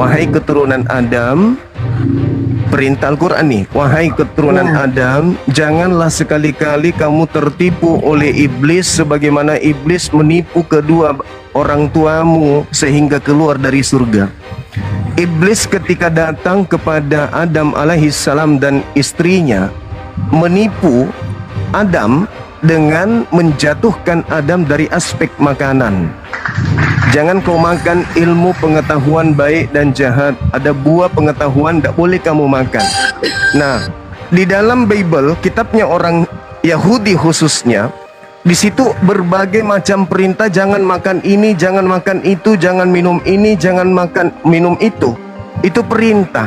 wahai keturunan Adam, perintah Al-Quran nih, wahai keturunan Adam, janganlah sekali-kali kamu tertipu oleh iblis sebagaimana iblis menipu kedua orang tuamu sehingga keluar dari surga. Iblis ketika datang kepada Adam alaihissalam dan istrinya, menipu Adam dengan menjatuhkan Adam dari aspek makanan. Jangan kau makan ilmu pengetahuan baik dan jahat. Ada buah pengetahuan tidak boleh kamu makan. Nah, di dalam Bible, kitabnya orang Yahudi khususnya, di situ berbagai macam perintah, jangan makan ini, jangan makan itu, jangan minum ini, jangan makan minum itu. Itu perintah.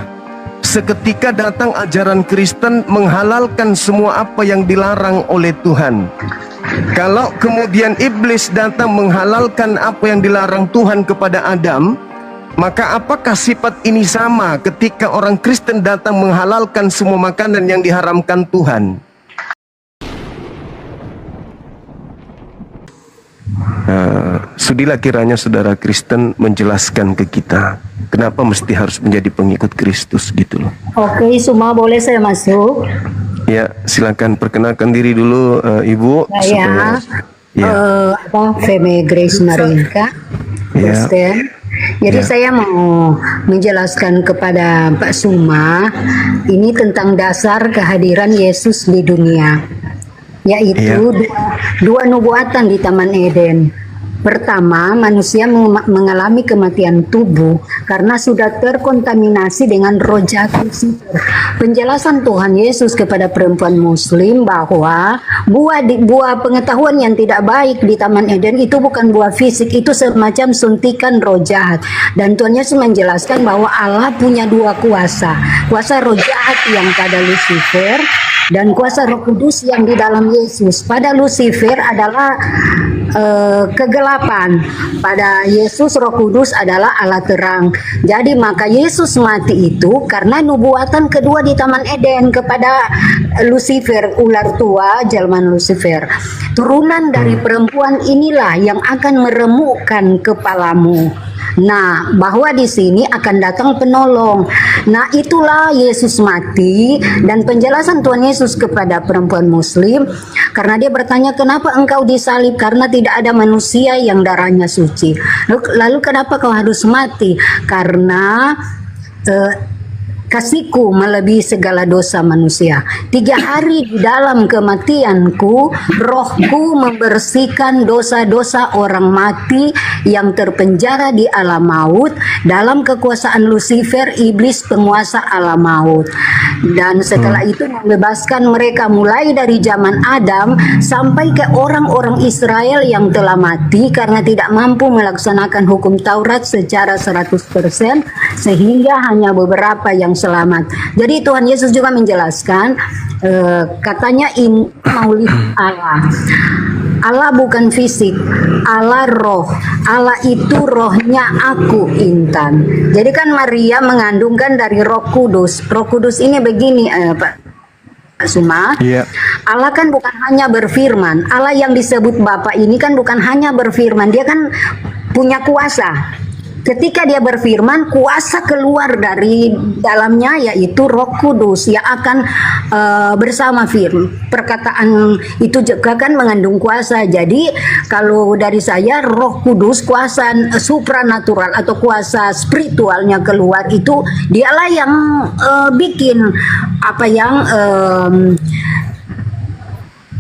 Seketika datang ajaran Kristen menghalalkan semua apa yang dilarang oleh Tuhan. Kalau kemudian iblis datang menghalalkan apa yang dilarang Tuhan kepada Adam, maka apakah sifat ini sama ketika orang Kristen datang menghalalkan semua makanan yang diharamkan Tuhan? Sudilah kiranya saudara Kristen menjelaskan ke kita kenapa mesti harus menjadi pengikut Kristus gitu loh. Oke, Suma, boleh saya masuk? Ya, silakan perkenalkan diri dulu Ibu. Saya Feme Grace Marinka, Kristen. Jadi saya mau menjelaskan kepada Pak Suma ini tentang dasar kehadiran Yesus di dunia, yaitu dua nubuatan di Taman Eden. Pertama, manusia mengalami kematian tubuh karena sudah terkontaminasi dengan roh jahat Lucifer. Penjelasan Tuhan Yesus kepada perempuan Muslim bahwa buah pengetahuan yang tidak baik di Taman Eden itu bukan buah fisik, itu semacam suntikan roh jahat. Dan Tuhan Yesus menjelaskan bahwa Allah punya dua kuasa, kuasa roh jahat yang pada Lucifer dan kuasa Roh Kudus yang di dalam Yesus. Pada Lucifer adalah kegelapan, pada Yesus Roh Kudus adalah Allah terang. Jadi maka Yesus mati itu karena nubuatan kedua di Taman Eden kepada Lucifer, ular tua jelmaan Lucifer. Turunan dari perempuan inilah yang akan meremukkan kepalamu. Nah, bahwa di sini akan datang penolong. Nah, itulah Yesus mati. Dan penjelasan Tuhan Yesus kepada perempuan Muslim, karena dia bertanya, kenapa engkau disalib? Karena tidak ada manusia yang darahnya suci. Lalu kenapa kau harus mati? Karena kasihku melebihi segala dosa manusia. 3 hari di dalam kematianku, rohku membersihkan dosa-dosa orang mati yang terpenjara di alam maut dalam kekuasaan Lucifer, iblis penguasa alam maut. Dan setelah itu membebaskan mereka mulai dari zaman Adam sampai ke orang-orang Israel yang telah mati karena tidak mampu melaksanakan hukum Taurat secara 100%, sehingga hanya beberapa yang selamat. Jadi Tuhan Yesus juga menjelaskan, katanya ini maulid Allah. Allah bukan fisik, Allah roh. Allah itu rohnya aku, Intan. Jadi kan Maria mengandungkan dari Roh Kudus. Roh Kudus ini begini, Pak Suma. Allah kan bukan hanya berfirman. Allah yang disebut Bapa ini kan bukan hanya berfirman, dia kan punya kuasa. Ketika dia berfirman, kuasa keluar dari dalamnya, yaitu Roh Kudus yang akan bersama firman. Perkataan itu juga kan mengandung kuasa. Jadi kalau dari saya, Roh Kudus, kuasa supranatural atau kuasa spiritualnya keluar, itu dialah yang bikin apa yang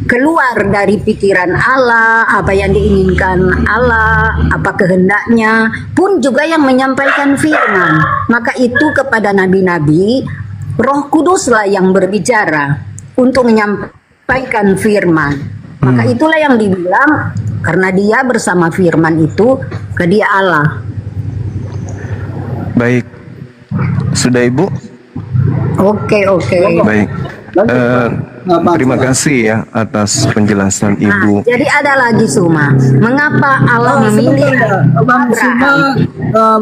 keluar dari pikiran Allah, apa yang diinginkan Allah, apa kehendaknya, pun juga yang menyampaikan firman. Maka itu kepada nabi-nabi, Roh Kuduslah yang berbicara untuk menyampaikan firman. Maka itulah yang dibilang, karena dia bersama firman itu, ke dia Allah. Baik, sudah Ibu? Oke. Baik. Terima kasih ya atas penjelasan Ibu. Jadi ada lagi Suma, mengapa Allah memilih Abraham?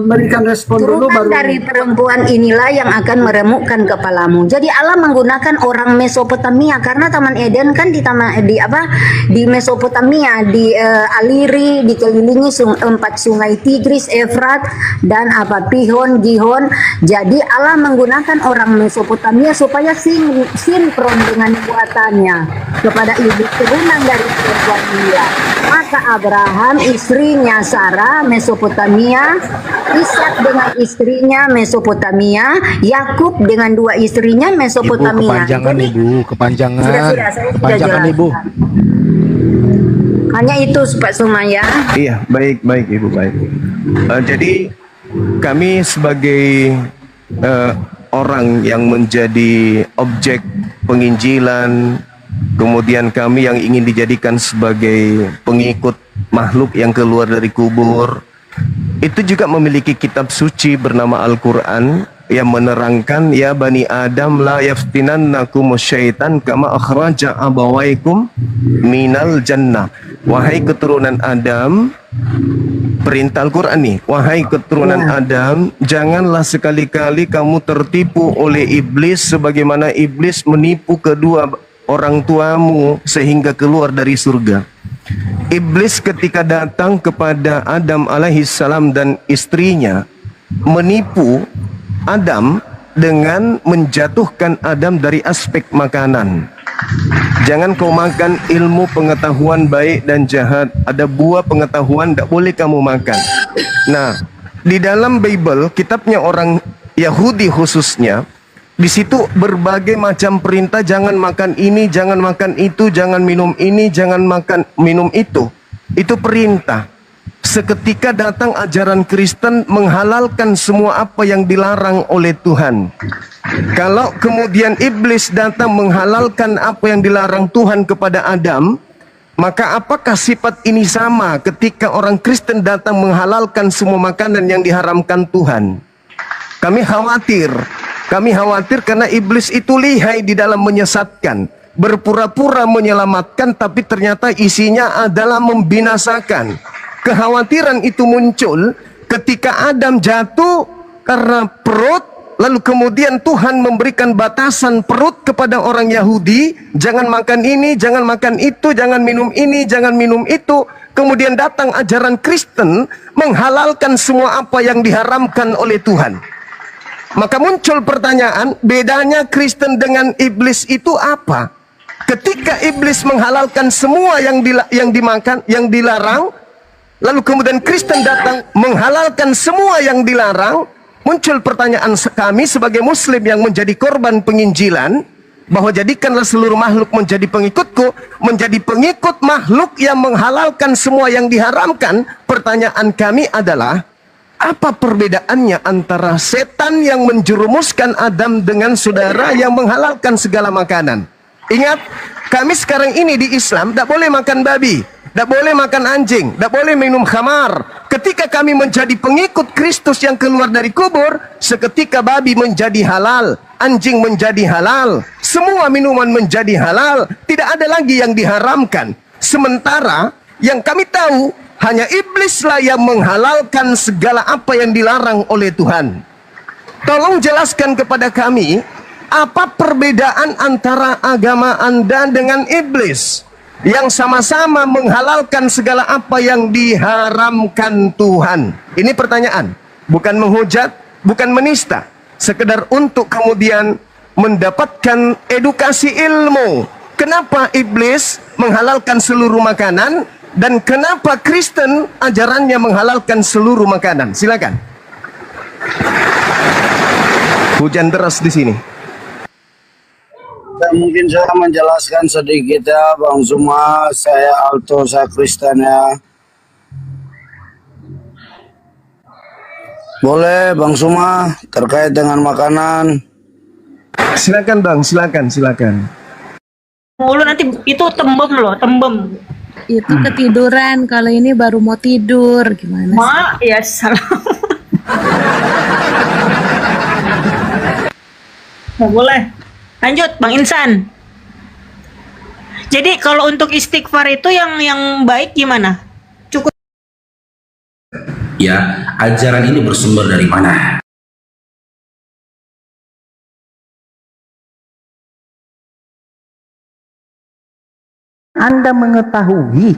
berikan respon dulu Turunan baru. dari perempuan inilah yang akan meremukkan kepalamu. Jadi Allah menggunakan orang Mesopotamia karena Taman Eden kan di Mesopotamia, di aliri dikelilingi 4 sungai Tigris, Efrat dan Pihon, Gihon. Jadi Allah menggunakan orang Mesopotamia supaya sinkron dengan buatannya kepada ibu turunan dari perempuan dia. Maka Abraham, istrinya Sarah, Mesopotamia, Ishak dengan istrinya Mesopotamia, Yakub dengan 2 istrinya Ibu Mesopotamia. kepanjangan, Jadi, Ibu kepanjangan. Sudah, saya sudah Kepanjangan, Ibu. hanya itu Pak Sumaya. Iya, baik Ibu, baik. Jadi kami sebagai orang yang menjadi objek penginjilan, kemudian kami yang ingin dijadikan sebagai pengikut makhluk yang keluar dari kubur, itu juga memiliki kitab suci bernama Al-Quran yang menerangkan, ya Bani Adam la yaftinannakum syaitan kama akhraja abawaikum minal jannah. Wahai keturunan Adam, perintah Al-Quran nih, wahai keturunan Adam, janganlah sekali-kali kamu tertipu oleh iblis sebagaimana iblis menipu kedua orang tuamu sehingga keluar dari surga. Iblis ketika datang kepada Adam alaihissalam dan istrinya menipu Adam dengan menjatuhkan Adam dari aspek makanan. Jangan kau makan ilmu pengetahuan baik dan jahat. Ada buah pengetahuan tak boleh kamu makan. Nah, di dalam Bible, kitabnya orang Yahudi khususnya, di situ berbagai macam perintah, jangan makan ini, jangan makan itu, jangan minum ini, jangan makan minum itu. Itu perintah. Seketika datang ajaran Kristen menghalalkan semua apa yang dilarang oleh Tuhan. Kalau kemudian iblis datang menghalalkan apa yang dilarang Tuhan kepada Adam, maka apakah sifat ini sama ketika orang Kristen datang menghalalkan semua makanan yang diharamkan Tuhan? Kami khawatir karena iblis itu lihai di dalam menyesatkan, berpura-pura menyelamatkan tapi ternyata isinya adalah membinasakan. Kekhawatiran itu muncul ketika Adam jatuh karena perut, lalu kemudian Tuhan memberikan batasan perut kepada orang Yahudi, jangan makan ini, jangan makan itu, jangan minum ini, jangan minum itu. Kemudian datang ajaran Kristen menghalalkan semua apa yang diharamkan oleh Tuhan. Maka muncul pertanyaan, bedanya Kristen dengan iblis itu apa? Ketika iblis menghalalkan semua yang dimakan, yang dilarang, lalu kemudian Kristen datang menghalalkan semua yang dilarang, muncul pertanyaan kami sebagai Muslim yang menjadi korban penginjilan, bahwa jadikanlah seluruh makhluk menjadi pengikutku, menjadi pengikut makhluk yang menghalalkan semua yang diharamkan. Pertanyaan kami adalah, apa perbedaannya antara setan yang menjerumuskan Adam dengan saudara yang menghalalkan segala makanan? Ingat, kami sekarang ini di Islam tidak boleh makan babi, tidak boleh makan anjing, tidak boleh minum khamar. Ketika kami menjadi pengikut Kristus yang keluar dari kubur, seketika babi menjadi halal, anjing menjadi halal, semua minuman menjadi halal, tidak ada lagi yang diharamkan. Sementara yang kami tahu, hanya iblislah yang menghalalkan segala apa yang dilarang oleh Tuhan. Tolong jelaskan kepada kami, apa perbedaan antara agama Anda dengan iblis yang sama-sama menghalalkan segala apa yang diharamkan Tuhan? Ini pertanyaan, bukan menghujat, bukan menista, sekedar untuk kemudian mendapatkan edukasi ilmu. Kenapa iblis menghalalkan seluruh makanan dan kenapa Kristen ajarannya menghalalkan seluruh makanan? Silakan. Hujan deras di sini. Mungkin saya menjelaskan sedikit ya Bang Suma, saya Alto, saya Kristen ya. Boleh Bang Suma terkait dengan makanan. Silakan Bang, silakan. Mulu nanti itu tembem loh, tembem. Itu ketiduran, kalau ini baru mau tidur, gimana sih? Ya salah. Nggak boleh. Lanjut, Bang Insan. Jadi kalau untuk istighfar itu yang baik gimana? Cukup. Ya, ajaran ini bersumber dari mana? Anda mengetahui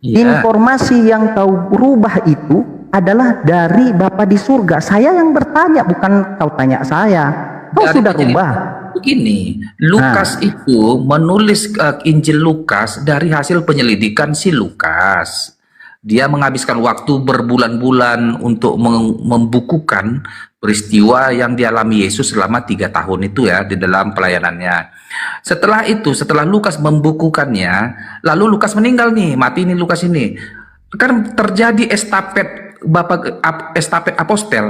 informasi yang kau rubah itu adalah dari Bapa di surga. Saya yang bertanya, bukan kau tanya saya. Kau Dari sudah begini, rubah. Begini, Lukas itu menulis Injil Lukas dari hasil penyelidikan si Lukas. Dia menghabiskan waktu berbulan-bulan untuk membukukan peristiwa yang dialami Yesus selama 3 tahun itu ya di dalam pelayanannya. Setelah itu, setelah Lukas membukukannya, lalu Lukas meninggal nih, mati nih Lukas ini. Kan terjadi estafet apostel.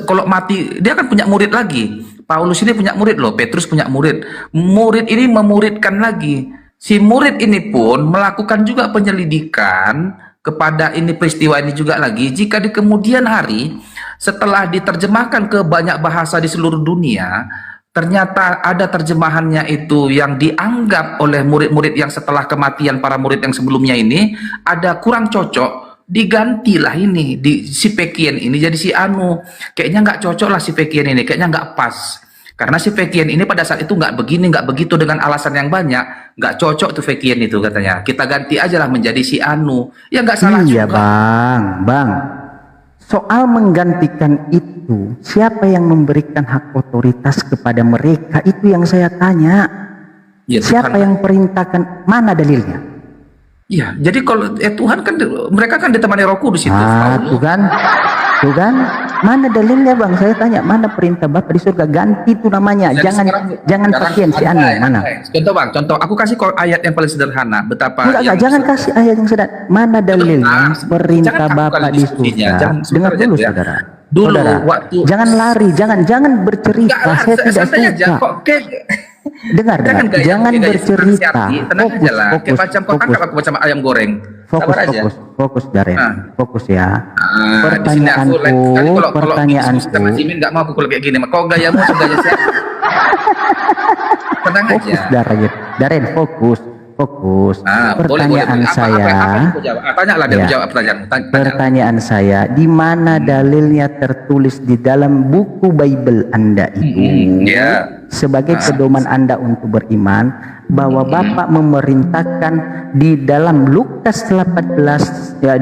Kalau mati, dia kan punya murid lagi. Paulus ini punya murid loh, Petrus punya murid. Murid ini memuridkan lagi. Si murid ini pun melakukan juga penyelidikan kepada ini peristiwa ini juga lagi. Jika di kemudian hari, setelah diterjemahkan ke banyak bahasa di seluruh dunia, ternyata ada terjemahannya itu yang dianggap oleh murid-murid yang setelah kematian para murid yang sebelumnya ini ada kurang cocok, digantilah ini di si Pekien ini jadi si Anu, kayaknya nggak cocok lah si Pekien ini, kayaknya nggak pas karena si Pekien ini pada saat itu nggak begini nggak begitu dengan alasan yang banyak, nggak cocok tuh Pekien itu katanya, kita ganti aja lah menjadi si Anu, ya nggak salah Iya juga. bang, soal menggantikan itu, siapa yang memberikan hak otoritas kepada mereka, itu yang saya tanya. Ya, Siapa Tuhan. yang perintahkan, mana dalilnya? Ya, jadi kalau Tuhan kan mereka kan ditemani Roh Kudus itu. Tuh kan, mana dalilnya bang? Saya tanya, mana perintah Bapak di surga? Ganti itu namanya, Jadi jangan pakaian si Anu, mana? Contoh bang, contoh aku kasih ayat yang paling sederhana, betapa Enggak, jangan kasih ayat yang sederhana. Mana dalilnya perintah jangan Bapak kali di diskusinya, surga? jangan Dengar sebentar dulu aja, ya. saudara. Dulu, Saudara, waktu jangan lari, jangan bercerita. Enggak, Saya tidak santai aja. suka. Kok kayak Dengar, jangan gaya bercerita. tenang aja lah. Kayak macam kau tangkap aku macam ayam goreng. Sabar aja. Fokus Daren. Fokus ya. Di sini aku Pertanyaanku. sama Jimin nggak mau aku kalau kayak gini. Kau gayamu gaya siapa? Tenang aja. Fokus Daren, fokus. Pertanyaan boleh. saya. Tanyalah dia Ya. jawab pertanyaanmu. Pertanyaan saya, di mana dalilnya tertulis di dalam buku Bible Anda itu sebagai pedoman Anda untuk beriman bahwa Bapak memerintahkan di dalam Lukas 18 ya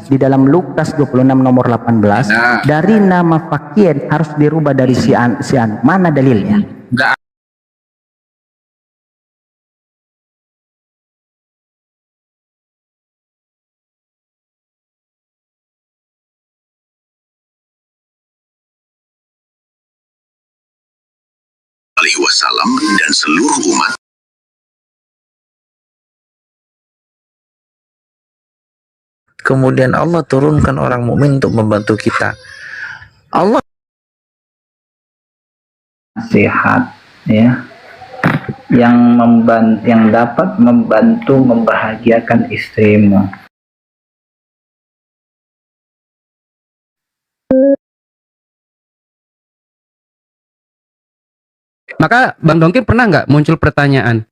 di dalam Lukas 26 nomor 18 dari nama fakir harus dirubah dari si an. Mana dalilnya? Nggak. Alaihi Wasallam dan seluruh umat. Kemudian Allah turunkan orang mukmin untuk membantu kita. Allah sehat ya, yang dapat membantu membahagiakan istrimu. Maka Bang Dongkin pernah nggak muncul pertanyaan,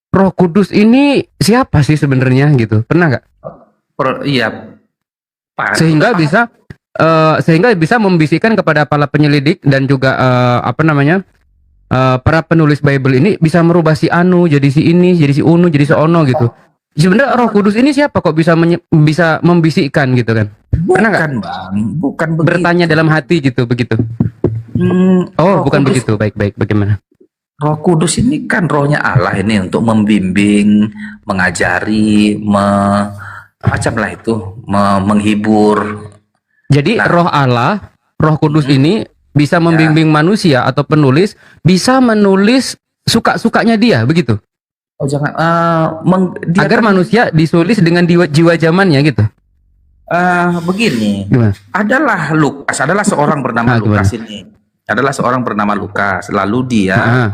Roh Kudus ini siapa sih sebenarnya gitu? Pernah nggak? Iya. Sehingga bisa membisikkan kepada para penyelidik dan juga para penulis Bible ini bisa merubah si Anu jadi si ini, jadi si Unu, jadi si Ono gitu. Sebenarnya Roh Kudus ini siapa kok bisa membisikkan gitu kan? Pernah nggak? Bang, bukan begitu. Bertanya dalam hati gitu begitu. Bukan Kudus, begitu. Baik. Bagaimana? Roh Kudus ini kan rohnya Allah ini untuk membimbing, mengajari, macam lah itu, menghibur. Jadi roh Allah, Roh Kudus ini bisa membimbing manusia atau penulis, bisa menulis suka-sukanya dia, begitu? Oh jangan, agar manusia disulis dengan jiwa zamannya gitu. Begini, Gimana? adalah seorang bernama Lukas ini. Adalah seorang bernama Lukas. Lalu dia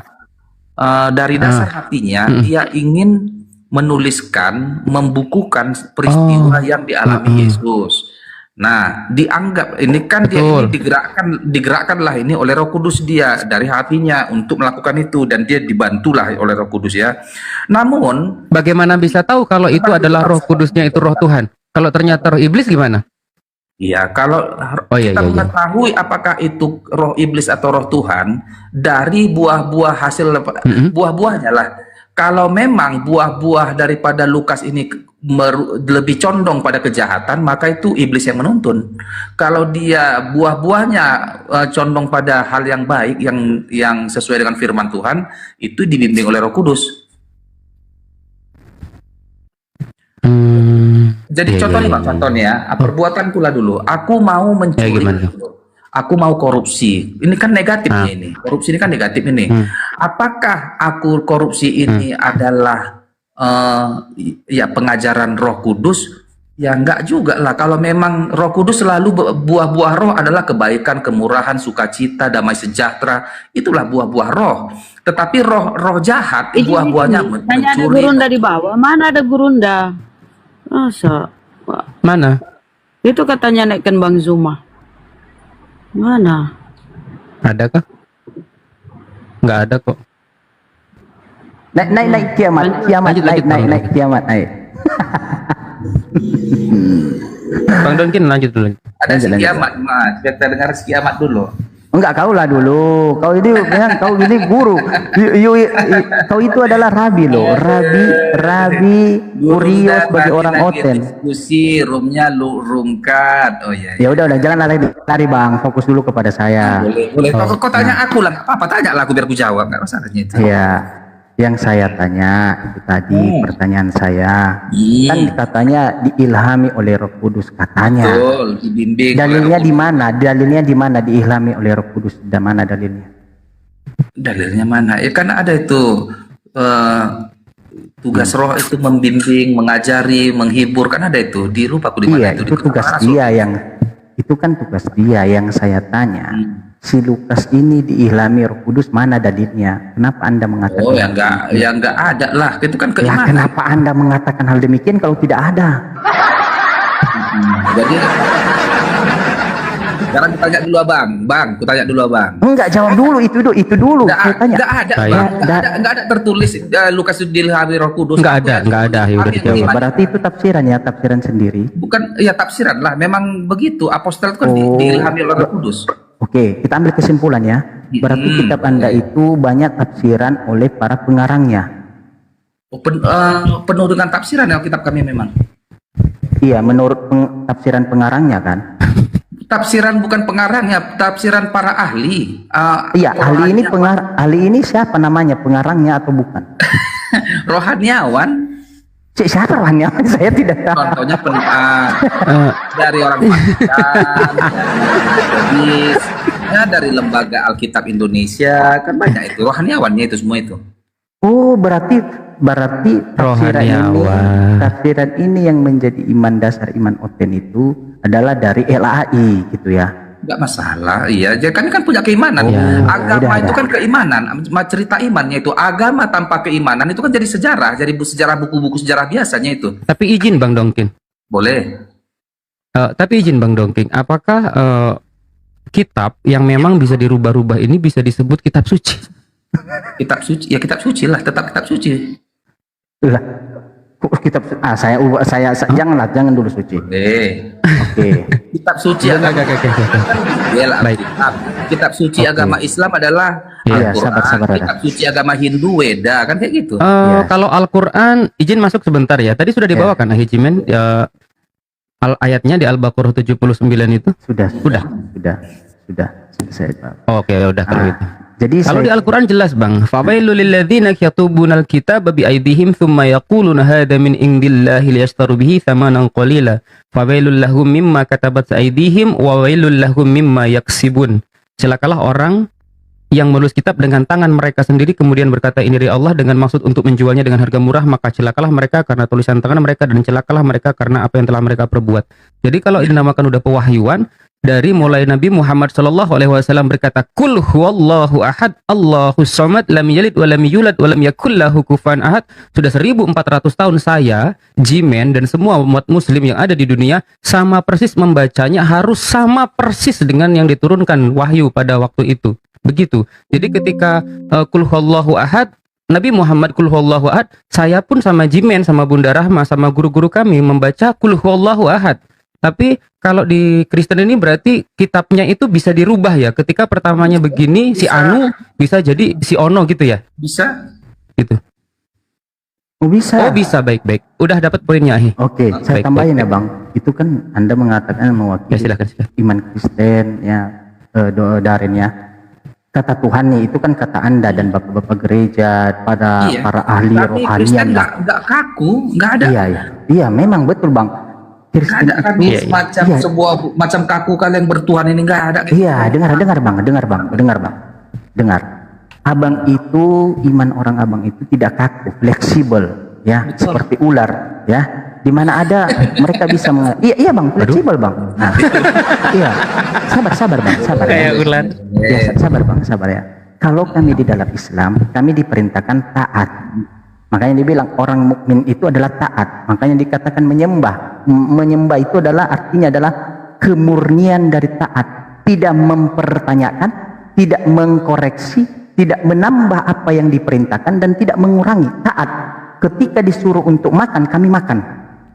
dari dasar hatinya dia ingin menuliskan, membukukan peristiwa yang dialami Yesus. Nah, dianggap ini kan dia ini digerakkanlah ini oleh Roh Kudus dia dari hatinya untuk melakukan itu, dan dia dibantulah oleh Roh Kudus ya. Namun, bagaimana bisa tahu kalau itu adalah Roh Kudusnya itu Roh Tuhan? Kalau ternyata roh iblis gimana? Iya, kalau Oh iya kita iya iya. mengetahui apakah itu roh iblis atau roh Tuhan dari buah-buah hasil buah-buahnya lah. Kalau memang buah-buah daripada Lukas ini lebih condong pada kejahatan, maka itu iblis yang menuntun. Kalau dia buah-buahnya condong pada hal yang baik, yang sesuai dengan firman Tuhan, itu dibimbing oleh Roh Kudus. Jadi Iya, contoh iya, nih Pak, iya. contoh nih ya, perbuatan pula dulu. Aku mau mencuri, gimana? aku mau korupsi. Ini kan negatifnya ini. Korupsi ini kan negatif ini. Apakah aku korupsi ini adalah ya pengajaran Roh Kudus? Ya enggak juga lah. Kalau memang Roh Kudus selalu buah-buah roh adalah kebaikan, kemurahan, sukacita, damai sejahtera. Itulah buah-buah roh. Tetapi roh jahat buah-buahnya Hanya ada mencuri. gurunda di bawah. Mana ada gurunda? Masa? Pak? Mana? Itu katanya naikkan Bang Zuma. Mana? Ada kah? Nggak ada kok. Naik kiamat, Lanjut, naik Bang. kiamat, naik. Bang Donkin lanjut dulu. Ada si Lanjut. kiamat, Mas. Kita dengar si kiamat dulu. Enggak, kau lah dulu. Kau ini kan kau ini guru. Kau itu adalah rabi loh. Rabi Urios bagi orang oten. Diskusi roomnya room cut. Oh iya. Ya udah jangan lari Bang. Fokus dulu kepada saya. Boleh. Kau tanya aku lah. Apa tanya lah aku biar aku jawab. Enggak masalahnya itu. Iya. Yang saya tanya itu tadi pertanyaan saya. Kan katanya diilhami oleh Roh Kudus katanya. Betul, dibimbing. Dalilnya di mana? Dalilnya di mana diilhami oleh Roh Kudus? Di mana dalilnya? Dalilnya mana? Ya kan ada itu tugas roh itu membimbing, mengajari, menghibur, kan ada itu. Di lupa aku di mana Iya, itu tugas dia itu kan tugas dia yang saya tanya. Si Lukas ini diilhami Roh Kudus, mana dalilnya? Kenapa Anda mengatakan? Oh, yang enggak ada lah. Itu kan Lah, keimanan. kenapa Anda mengatakan hal demikian kalau tidak ada? Jadi sekarang ditanya dulu Bang, kutanya dulu Bang. Enggak, jawab dulu itu dulu. Saya tanya. Enggak ada, enggak ada tertulis Lukas diilhami Roh Kudus. Enggak ada. Ya udah dijawab. Berarti itu tafsiran sendiri. Bukan, ya tafsiran lah. Memang begitu. Apostol itu kan diilhami oleh Roh Kudus. Oke, kita ambil kesimpulan ya. Berarti kitab Anda itu banyak tafsiran oleh para pengarangnya. Penuh dengan tafsiran ya kitab kami memang. Iya, menurut tafsiran pengarangnya kan. Tafsiran bukan pengarangnya, tafsiran para ahli. Iya, ahli ini siapa namanya? Pengarangnya atau bukan? Rohaniawan. Siapa rohaniawan? Saya tidak tahu. Contohnya dari orang Vatikan, dari Lembaga Alkitab Indonesia, kan banyak itu rohaniawannya itu semua itu. Oh, berarti tafsiran ini yang menjadi iman dasar iman oten itu adalah dari LAI gitu ya. Enggak masalah, iya. Jadi kan punya keimanan. Agama itu kan keimanan. Cerita imannya itu agama tanpa keimanan itu kan jadi sejarah, jadi sejarah buku-buku sejarah biasanya itu. Tapi izin Bang Dongkin. Boleh. Tapi izin Bang Dongkin, apakah kitab yang memang bisa dirubah-rubah ini bisa disebut kitab suci? Kitab suci, ya kitab suci lah, tetap kitab suci. Lah, kok kitab saya jangan dulu suci. Oke. Kitab suci kitab suci agama Islam adalah Al-Quran. Kitab suci agama Hindu Weda, kan kayak gitu. Kalau Al-Quran, izin masuk sebentar ya. Tadi sudah dibawakan Ahijimen ayatnya di Al-Baqarah 79 itu? Sudah saya tahu. Oke, udah kalau gitu. Jadi kalau di Al-Quran jelas Bang, fawailul lilladzina yaktubunal kitaba bi aydihim thumma yaquluna hadza min indillahi liyashtaru bihi thamanan qalila fawailul lahum mimma katabat aydihim wa wailul lahum mimma yaksibun. Celakalah orang yang menulis kitab dengan tangan mereka sendiri kemudian berkata ini dari Allah dengan maksud untuk menjualnya dengan harga murah, maka celakalah mereka karena tulisan tangan mereka dan celakalah mereka karena apa yang telah mereka perbuat. Jadi kalau dinamakan udah pewahyuan, dari mulai Nabi Muhammad SAW berkata kul huwallahu ahad Allahus samad lam yalid wa lam yulad wa lam yakul lahu kufuwan ahad, sudah 1400 tahun saya, Jimen dan semua umat muslim yang ada di dunia sama persis membacanya, harus sama persis dengan yang diturunkan wahyu pada waktu itu. Begitu. Jadi ketika kul huwallahu ahad, Nabi Muhammad kul huwallahu ahad, saya pun sama Jimen, sama Bunda Rahma, sama guru-guru kami membaca kul huwallahu ahad. Tapi kalau di Kristen ini berarti kitabnya itu bisa dirubah ya. Ketika pertamanya begini, si Anu bisa jadi si Ono gitu ya? Bisa. Gitu. Oh bisa. Oh bisa, baik-baik. Udah dapat poinnya, Ahi. Oke, saya Baik, tambahin baik, ya Bang. Itu kan Anda mengatakan mewakili Ya, silakan. iman Kristen ya, Daren ya. Kata Tuhan nih, itu kan kata Anda dan bapak-bapak gereja, pada Iya. para ahli Tapi rohanian Kristen lah. nggak kaku, nggak ada. Iya, iya. Iya, memang betul Bang. Nggak Kristen ada kan itu semacam iya, sebuah macam kaku kalian bertuhan ini nggak ada. iya, dengar Bang. Dengar. Abang itu, iman orang abang itu tidak kaku, fleksibel ya, seperti ular ya. Di mana ada mereka bisa iya Bang, fleksibel Bang. Nah, iya. Sabar Bang, sabar. Kayak ular. Ya, sabar ya. Kalau kami di dalam Islam, kami diperintahkan taat. Makanya dibilang orang mukmin itu adalah taat. Makanya dikatakan menyembah. Menyembah itu adalah artinya adalah kemurnian dari taat. Tidak mempertanyakan, tidak mengkoreksi, tidak menambah apa yang diperintahkan dan tidak mengurangi. Taat. Ketika disuruh untuk makan, kami makan.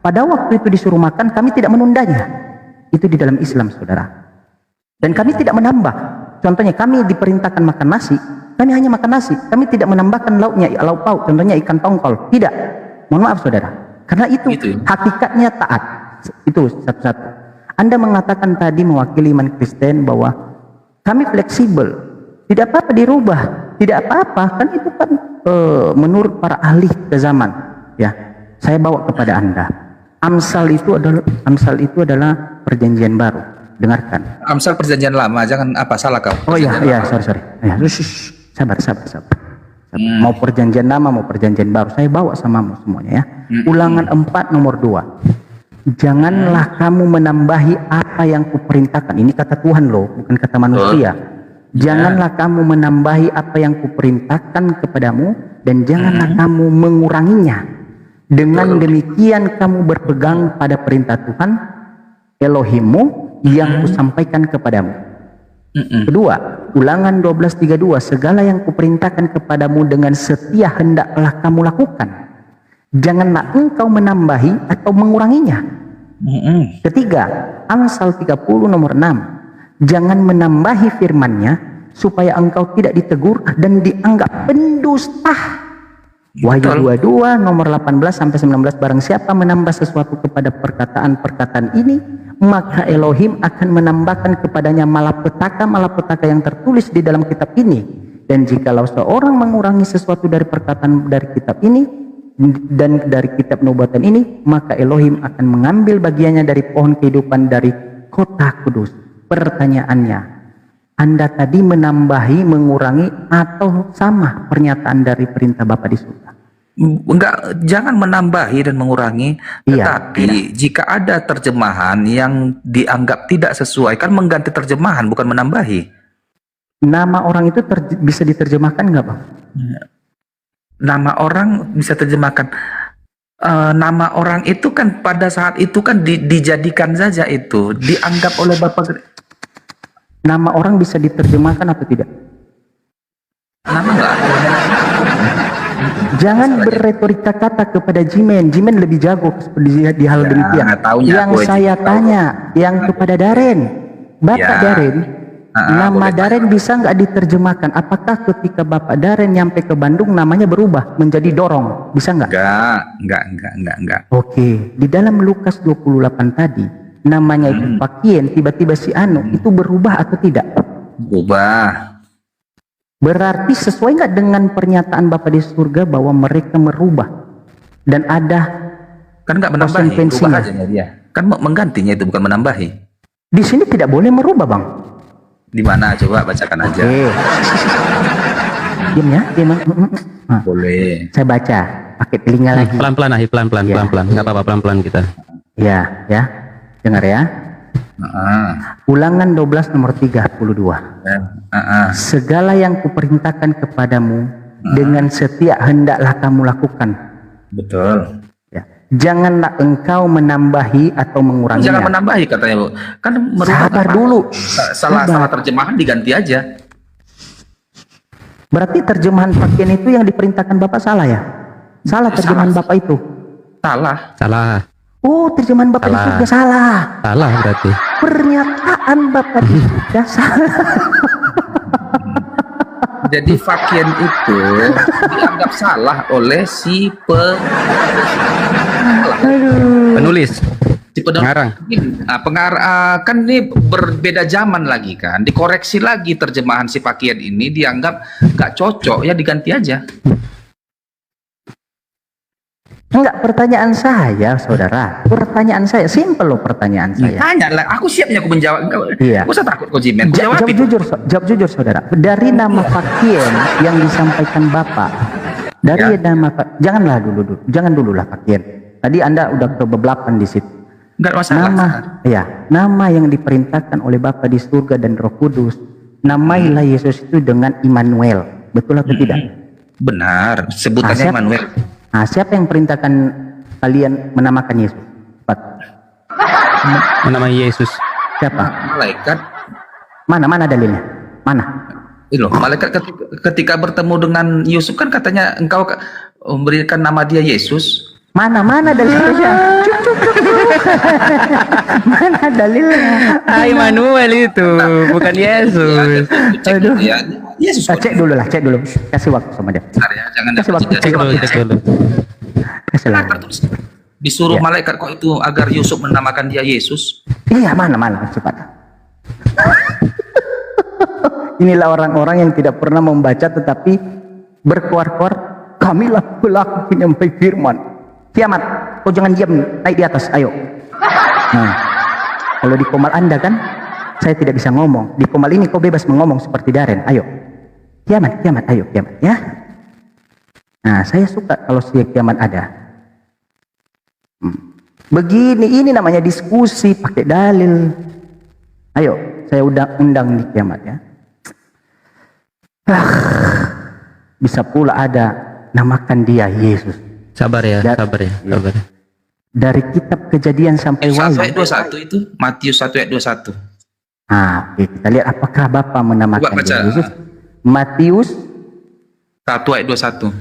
Pada waktu itu disuruh makan, kami tidak menundanya. Itu di dalam Islam, saudara. Dan kami tidak menambah. Contohnya kami diperintahkan makan nasi, kami hanya makan nasi. Kami tidak menambahkan lauknya, lauk pauk. Contohnya ikan tongkol. Tidak. Mohon maaf saudara. Karena itu hakikatnya taat. Itu satu-satu. Anda mengatakan tadi mewakili iman Kristen bahwa kami fleksibel. Tidak apa-apa dirubah. Tidak apa-apa. Kan itu kan menurut para ahli ke zaman. Ya. Saya bawa kepada Anda. Amsal itu adalah perjanjian baru. Dengarkan. Amsal perjanjian lama, jangan apa salah kau. Oh iya, sorry. Ya, sabar. Mau perjanjian lama, mau perjanjian baru, saya bawa samamu semuanya ya. Ulangan 4 nomor 2. Janganlah kamu menambahi apa yang kuperintahkan. Ini kata Tuhan loh, bukan kata manusia. Janganlah kamu menambahi apa yang kuperintahkan kepadamu, dan janganlah kamu menguranginya. Dengan demikian kamu berpegang pada perintah Tuhan Elohimmu yang kusampaikan kepadamu. Kedua, Ulangan 12:32, segala yang kuperintahkan kepadamu dengan setia hendaklah kamu lakukan. Janganlah engkau menambahi atau menguranginya. Ketiga, Amsal 30 nomor 6, jangan menambahi firman-Nya supaya engkau tidak ditegur dan dianggap pendusta. Wahyu 22 nomor 18 sampai 19, barang siapa menambah sesuatu kepada perkataan-perkataan ini, maka Elohim akan menambahkan kepadanya malapetaka yang tertulis di dalam kitab ini. Dan jikalau seorang mengurangi sesuatu dari perkataan dari kitab ini dan dari kitab nubuatan ini, maka Elohim akan mengambil bagiannya dari pohon kehidupan dari kota kudus. Pertanyaannya, Anda tadi menambahi, mengurangi, atau sama pernyataan dari perintah Bapa di surga? Enggak, jangan menambahi dan mengurangi. Tetapi jika ada terjemahan yang dianggap tidak sesuai, kan mengganti terjemahan, bukan menambahi. Nama orang itu bisa diterjemahkan nggak Bang? Nama orang bisa terjemahkan. Nama orang itu kan pada saat itu kan dijadikan saja itu, dianggap oleh Bapak. Nama orang bisa diterjemahkan atau tidak? Nama enggak. Jangan berretorika kata kepada Jimen. Jimen lebih jago di hal demikian. Yang saya tanya, yang kepada Daren, Bapak Daren, nama Daren bisa nggak diterjemahkan? Apakah ketika Bapak Daren nyampe ke Bandung namanya berubah menjadi Dorong? Bisa nggak? Enggak. Oke, di dalam Lukas 28 tadi namanya itu Pakien, tiba-tiba si Anu itu berubah atau tidak? Berubah. Berarti sesuai nggak dengan pernyataan Bapa di surga bahwa mereka merubah dan ada kan nggak menambahi, berubah aja dia. Kan menggantinya itu bukan menambahi. Di sini tidak boleh merubah Bang. Di mana coba bacakan aja. Diam ya, diam. Boleh. Saya baca pakai telinga lagi. Pelan-pelan Ahi, pelan-pelan. Nggak apa-apa, pelan-pelan kita. Ya. Dengar ya. Ulangan 12 nomor 32. Segala yang kuperintahkan kepadamu dengan setia hendaklah kamu lakukan. Betul. Ya. Janganlah engkau menambahi atau mengurangi. Jangan menambahi katanya Bu. Kan sabar dulu. Salah terjemahan diganti aja. Berarti terjemahan pakaian itu yang diperintahkan Bapak salah ya? Salah terjemahan Bapak itu. Salah. Oh, terjemahan Bapak di surga salah. Salah berarti. Pernyataan Bapak di surga salah. Jadi fakien itu dianggap salah oleh si penulis. Si pengarang. Kan ini berbeda zaman lagi kan, dikoreksi lagi terjemahan si fakien ini, dianggap nggak cocok, ya diganti aja. Enggak, pertanyaan saya, saudara. Pertanyaan saya, simple loh pertanyaan saya. Tanya lah, aku siapnya aku menjawab. Iya. Gak usah takut kok Jimen. Jawab jujur, saudara. Dari nama fakien yang disampaikan Bapak, dari nama janganlah dulu, jangan dulu lah fakien. Tadi Anda udah kebablasan di situ. Enggak masalah. Nama yang diperintahkan oleh Bapa di surga dan Roh Kudus, namailah Yesus itu dengan Immanuel. Betul atau tidak? Benar, sebutannya Immanuel. Nah, siapa yang perintahkan kalian menamakan Yesus? Menamai Yesus. Siapa? Malaikat. Mana dalilnya? Mana? Loh, malaikat ketika bertemu dengan Yusuf kan katanya engkau memberikan nama dia Yesus. Mana dalilnya? Mana dalilnya? Immanuel itu, bukan Yesus. Aduh. Yesus. Cek dulu. Kasih waktu sama dia. Jangan Kasih waktu. Kasih lagi. Disuruh malaikat kok itu agar Yusuf menamakan dia Yesus. Iya, mana cepat. Inilah orang-orang yang tidak pernah membaca tetapi berkuar-kuar, kamilah pelaku penyampai firman. Kiamat, kau jangan diam, naik di atas, ayo. Nah, kalau di komal Anda kan, saya tidak bisa ngomong. Di komal ini kau bebas mengomong seperti Daren, ayo. Kiamat, ayo kiamat, ya. Nah, saya suka kalau kiamat ada. Begini, ini namanya diskusi pakai dalil. Ayo, saya undang di kiamat ya. Bisa pula ada namakan dia Yesus. Sabar ya. Dari kitab Kejadian sampai Wahyu. 1 ayat 21 itu, Matius 1 ayat 21. Nah, oke, kita lihat apakah Bapak menamakan dia Yesus. Matius 1 ayat 21.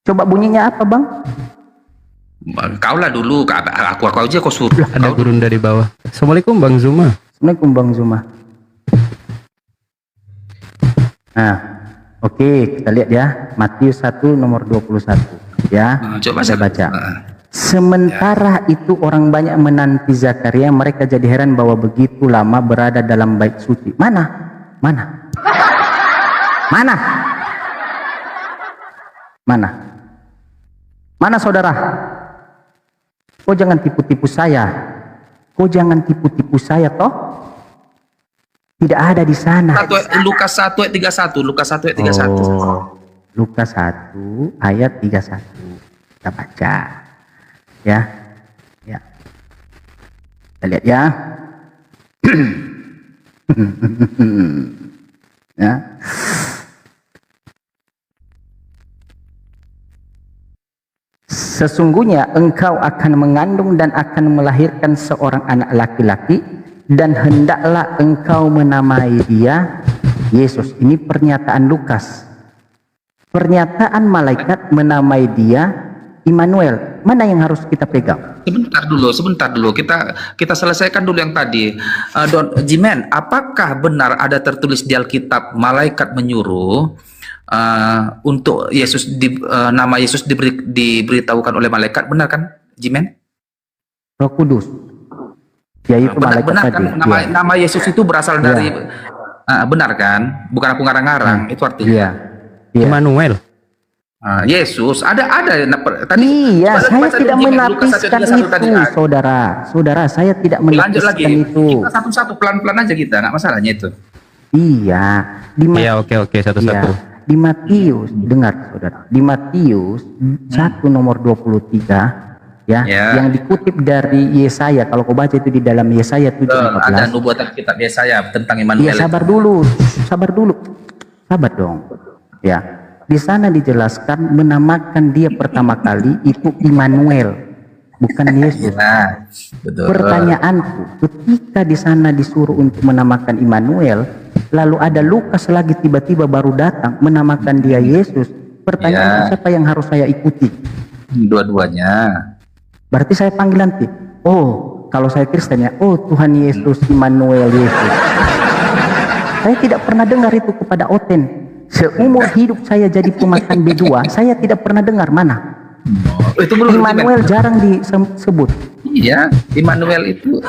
Coba bunyinya apa, Bang? Kau lah dulu, aku aja kau suruh. Ada gurunda di bawah. Assalamualaikum Bang Zuma. Assalamualaikum Bang Zuma. Nah, oke, kita lihat ya. Matius 1 nomor 21 ya. Coba saya baca. Sementara itu orang banyak menanti Zakaria, mereka jadi heran bahwa begitu lama berada dalam bait suci. Mana saudara? Kau jangan tipu-tipu saya. Toh tidak ada di sana. Lukas 1 ayat 31. Lukas 1 ayat 31. Lukas 1 ayat 31. Kita baca. Ya. Kita lihat ya. Ya. Sesungguhnya engkau akan mengandung dan akan melahirkan seorang anak laki-laki, dan hendaklah engkau menamai dia Yesus. Ini pernyataan Lukas. Pernyataan malaikat menamai dia Immanuel. Mana yang harus kita pegang? Sebentar dulu. Kita selesaikan dulu yang tadi. Don Jimen, apakah benar ada tertulis di Alkitab malaikat menyuruh untuk Yesus nama Yesus diberitahukan oleh malaikat, benar kan, Jimen? Roh Kudus. Yaitu benar kan, nama Yesus itu berasal dari benar kan? Bukan aku ngarang-ngarang, itu artinya. Immanuel. Yesus ada tadi. Iya, saya tidak menapiskan itu, saudara. Saya tidak menapiskan itu. Kita satu-satu pelan-pelan aja kita, nggak masalahnya itu. Iya. Oke, satu-satu. Di Matius, dengar saudara, di Matius 1 nomor 23 yang dikutip dari Yesaya. Kalau kau baca itu di dalam Yesaya 7:14. Ada nubuatan kitab Yesaya tentang Immanuel. Iya, sabar dong. Ya, di sana dijelaskan menamakan dia pertama kali itu Immanuel, bukan Yesus. Betul. Pertanyaanku, ketika di sana disuruh untuk menamakan Immanuel, lalu ada Lukas lagi tiba-tiba baru datang menamakan dia Yesus. Pertanyaan siapa yang harus saya ikuti? Dua-duanya. Berarti saya panggil nanti, oh kalau saya Kristen ya, oh Tuhan Yesus, Immanuel Yesus. Saya tidak pernah dengar itu kepada Oten. Seumur hidup saya jadi pemakan B2, saya tidak pernah dengar mana. Itu belum Immanuel jarang disebut. Iya, Immanuel itu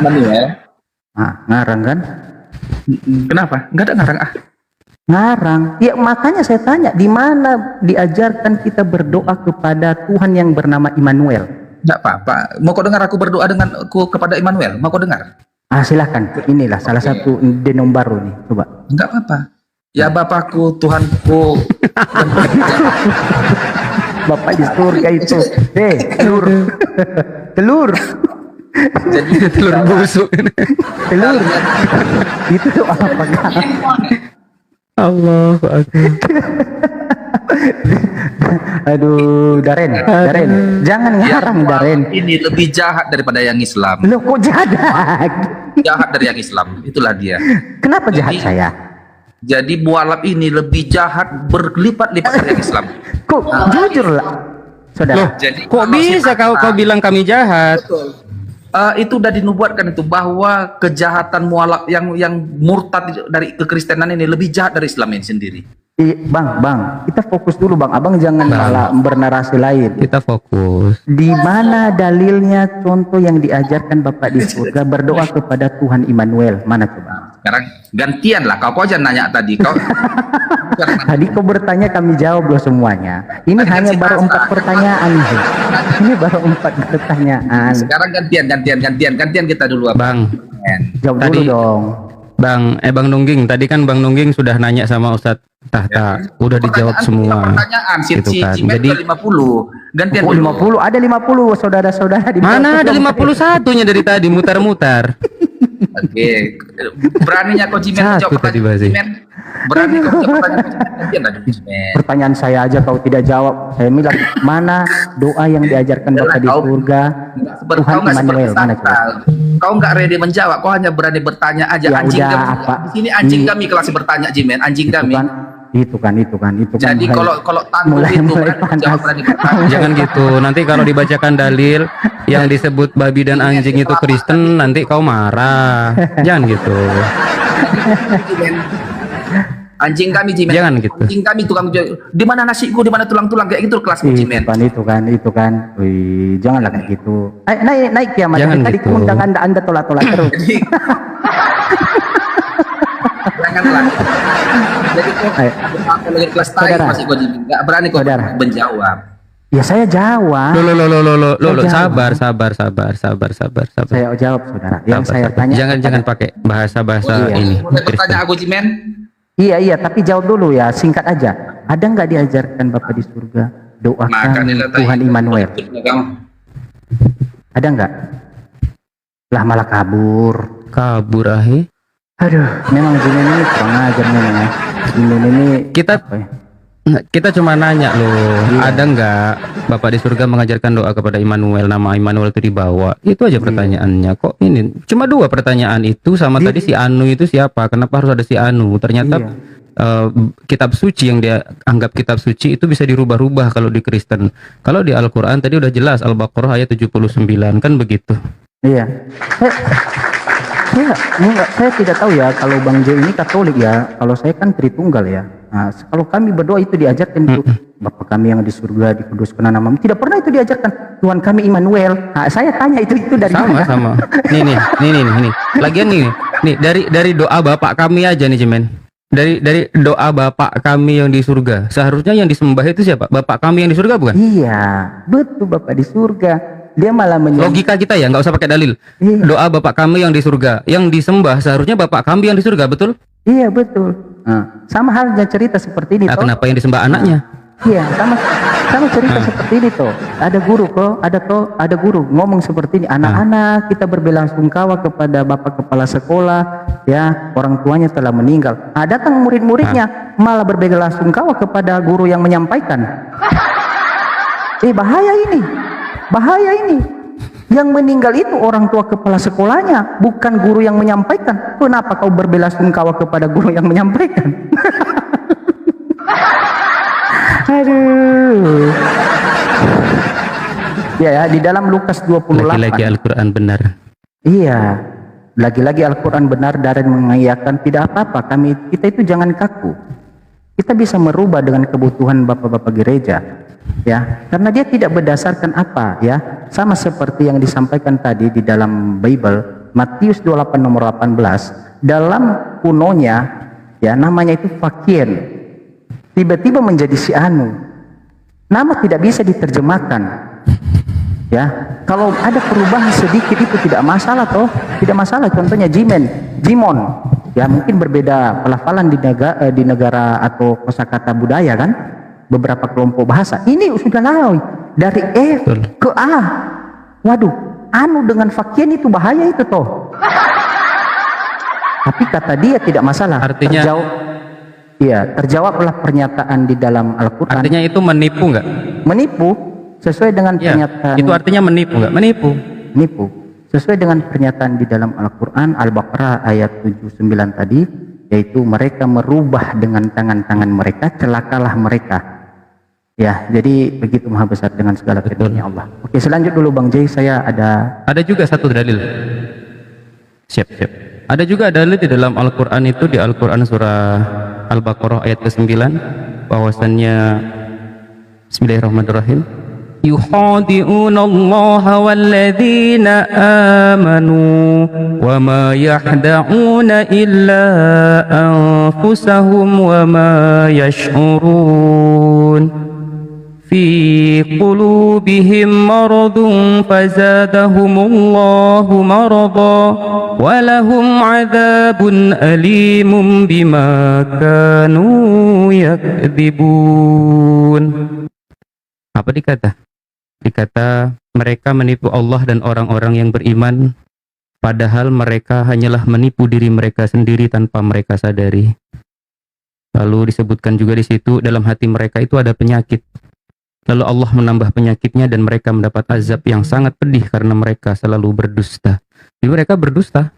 Immanuel. Ngarang kan? Kenapa? Enggak ada ngarang Ngarang. Ya makanya saya tanya, di mana diajarkan kita berdoa kepada Tuhan yang bernama Immanuel? Enggak apa-apa. Mau kau dengar aku berdoa dengan aku kepada Immanuel? Mau kau dengar? Silahkan. Inilah salah satu denom baru nih. Coba. Enggak apa-apa. Ya Bapakku, Tuhanku. Bapak di surga itu. Telur. Telur. Jadi telur busuk. Telur. Itu tuh apa kan? Allah Akbar. Aduh, Daren, jangan ngarang, Daren. Ini lebih jahat daripada yang Islam. Loh, kok jahat? Jahat dari yang Islam, itulah dia. Kenapa jahat saya? Jadi mualaf ini lebih jahat berlipat-lipat dari yang Islam. Kok jujur lah, saudara? Loh, jadi kok bisa kau bilang kami jahat? Betul. Itu udah dinubuatkan itu bahwa kejahatan mualaf yang murtad dari kekristenan ini lebih jahat dari Islam ini sendiri. Bang, kita fokus dulu bang. Abang jangan malah bernarasi lain. Kita fokus. Di mana dalilnya contoh yang diajarkan Bapak di surga berdoa kepada Tuhan Immanuel? Mana coba? Sekarang gantian lah. Kau aja nanya tadi. Tadi kau bertanya kami jawab loh semuanya. Ini hanya baru 4 pertanyaan. Ini baru 4 pertanyaan. Sekarang gantian kita dulu. Bang, jawab tadi, dulu dong. Bang Nungging, tadi kan Bang Nungging sudah nanya sama Ustadz Tahta, udah dijawab semua. Pertanyaan, gitu kan. Jadi 50. Gantian dulu. 50, ada 50 saudara-saudara di mana ada 51-nya dari tadi mutar-mutar. Oke, beraninya kau Jimen jawab pertanyaan Jimen. Berani kau jawab pertanyaan Jimen. Pertanyaan saya aja kau tidak jawab. Saya bilang mana doa yang diajarkan Bapak di surga Tuhan Immanuel? Mana coba? Kau nggak ready menjawab, kau hanya berani bertanya aja. Ya Anjing udah, kami apa? di sini anjing kami kelas bertanya Jimen, anjing kami. Itu kan. Jadi kalau tangguh itu berani bertanya. Jangan gitu. Nanti kalau dibacakan dalil yang disebut babi dan anjing itu Kristen, nanti kau marah. Jangan gitu. Anjing kami Jimen. Jangan gitu. Anjing kami tukang di mana nasiku, di mana tulang-tulang kayak gitu kelas Jimen. Itu kan. Wih, janganlah kayak gitu. Naik kiamat. Tadi gitu. undang Anda tolak-tolak terus. Janganlah. Jadi kok lagi kelas tayi masih kau nggak berani kau menjawab. Ya saya jawab. Loh, sabar. Saya jawab saudara. Yang saya tanya. Jangan pakai bahasa ini. Pertanyaan aku Jimen. Iya, tapi jawab dulu ya, singkat aja. Ada nggak diajarkan Bapak di surga doakan Tuhan Immanuel? Ada nggak? Lah malah kabur. Aduh, memang Jimen ini kurang ajar memang ya. Jimen ini kita cuma nanya loh, ada nggak Bapak di surga mengajarkan doa kepada Immanuel, nama Immanuel itu dibawa? Itu aja pertanyaannya. Kok ini cuma 2 pertanyaan itu sama tadi si Anu itu siapa? Kenapa harus ada si Anu? Ternyata kitab suci yang dia anggap kitab suci itu bisa dirubah-rubah kalau di Kristen. Kalau di Al-Qur'an tadi udah jelas Al-Baqarah ayat 79 kan begitu. Iya. Saya tidak tahu ya kalau Bang J ini Katolik ya. Kalau saya kan Tritunggal ya. Nah, kalau kami berdoa itu diajarkan itu Bapa kami yang di surga dikuduskan namamu. Tidak pernah itu diajarkan Tuhan kami Immanuel. Nah, saya tanya itu dari sama. Nih. Lagian nih dari doa Bapak kami aja nih Jimen. Dari doa Bapak kami yang di surga. Seharusnya yang disembah itu siapa? Bapak kami yang di surga bukan? Iya, betul Bapak di surga. Dia malah logika kita ya, nggak usah pakai dalil. Doa Bapak kami yang di surga, yang disembah seharusnya Bapak kami yang di surga, betul? Iya betul. Sama halnya cerita seperti ini. Kenapa yang disembah anaknya? Iya, sama cerita seperti ini toh. Ada guru ada guru ngomong seperti ini. Anak-anak kita berbelasungkawa kepada bapak kepala sekolah, ya orang tuanya telah meninggal. Datang murid-muridnya malah berbelasungkawa kepada guru yang menyampaikan. Bahaya ini. Yang meninggal itu orang tua kepala sekolahnya, bukan guru yang menyampaikan. Kenapa kau berbelasungkawa kepada guru yang menyampaikan? Aduh. Ya, di dalam Lukas 28. Lagi-lagi Al-Quran benar. Iya, lagi-lagi Al-Quran benar dan mengayakan tidak apa-apa. Kita itu jangan kaku. Kita bisa merubah dengan kebutuhan bapak-bapak gereja, ya, karena dia tidak berdasarkan apa, ya, sama seperti yang disampaikan tadi di dalam Bible, Matius 28 nomor 18, dalam kunonya, ya, namanya itu fakir, tiba-tiba menjadi si anu, nama tidak bisa diterjemahkan, ya, kalau ada perubahan sedikit itu tidak masalah toh, tidak masalah. Contohnya Jimon, ya, mungkin berbeda pelafalan di negara atau kosakata budaya kan, beberapa kelompok bahasa. Ini sudah lalu dari F ke A. Waduh, anu dengan fakian itu bahaya itu toh. Tapi kata dia tidak masalah. Artinya, terjawablah pernyataan di dalam Al-Quran. Artinya itu menipu nggak? Menipu sesuai dengan pernyataan. Itu artinya menipu nggak? Menipu. Menipu. Sesuai dengan pernyataan di dalam Al-Quran Al-Baqarah ayat 79 tadi, yaitu mereka merubah dengan tangan-tangan mereka, celakalah mereka. Ya, jadi begitu maha besar dengan segala firman-Nya Allah. Oke, selanjut dulu Bang Jay, saya ada juga satu dalil. Siap. Ada juga dalil di dalam Al-Quran itu, di Al-Quran surah Al-Baqarah ayat ke-9, bahwasannya Bismillahirrahmanirrahim. يخادعون الله والذين آمنوا وما يخدعون إلا أنفسهم وما يشعرون في قلوبهم مرض فزادهم الله مرضا ولهم عذاب أليم بما كانوا يكذبون. Apa dikata? Dikata mereka menipu Allah dan orang-orang yang beriman, padahal mereka hanyalah menipu diri mereka sendiri tanpa mereka sadari. Lalu disebutkan juga di situ, dalam hati mereka itu ada penyakit. Lalu Allah menambah penyakitnya dan mereka mendapat azab yang sangat pedih karena mereka selalu berdusta. Jadi mereka berdusta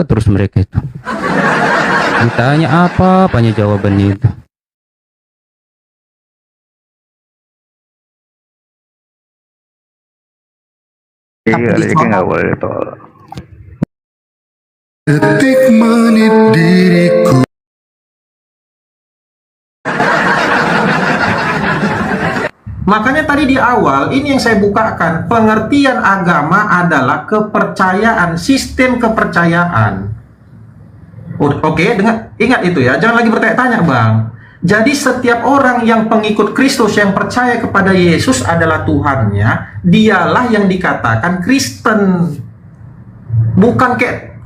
terus mereka itu. Ditanya apanya jawabannya itu. Iya, jadi nggak boleh ditolak. Detik menit diriku. Makanya tadi di awal ini yang saya bukakan, pengertian agama adalah kepercayaan, sistem kepercayaan. Oke, ingat itu ya, jangan lagi bertanya-tanya Bang. Jadi setiap orang yang pengikut Kristus yang percaya kepada Yesus adalah Tuhannya, dialah yang dikatakan Kristen. Bukan kayak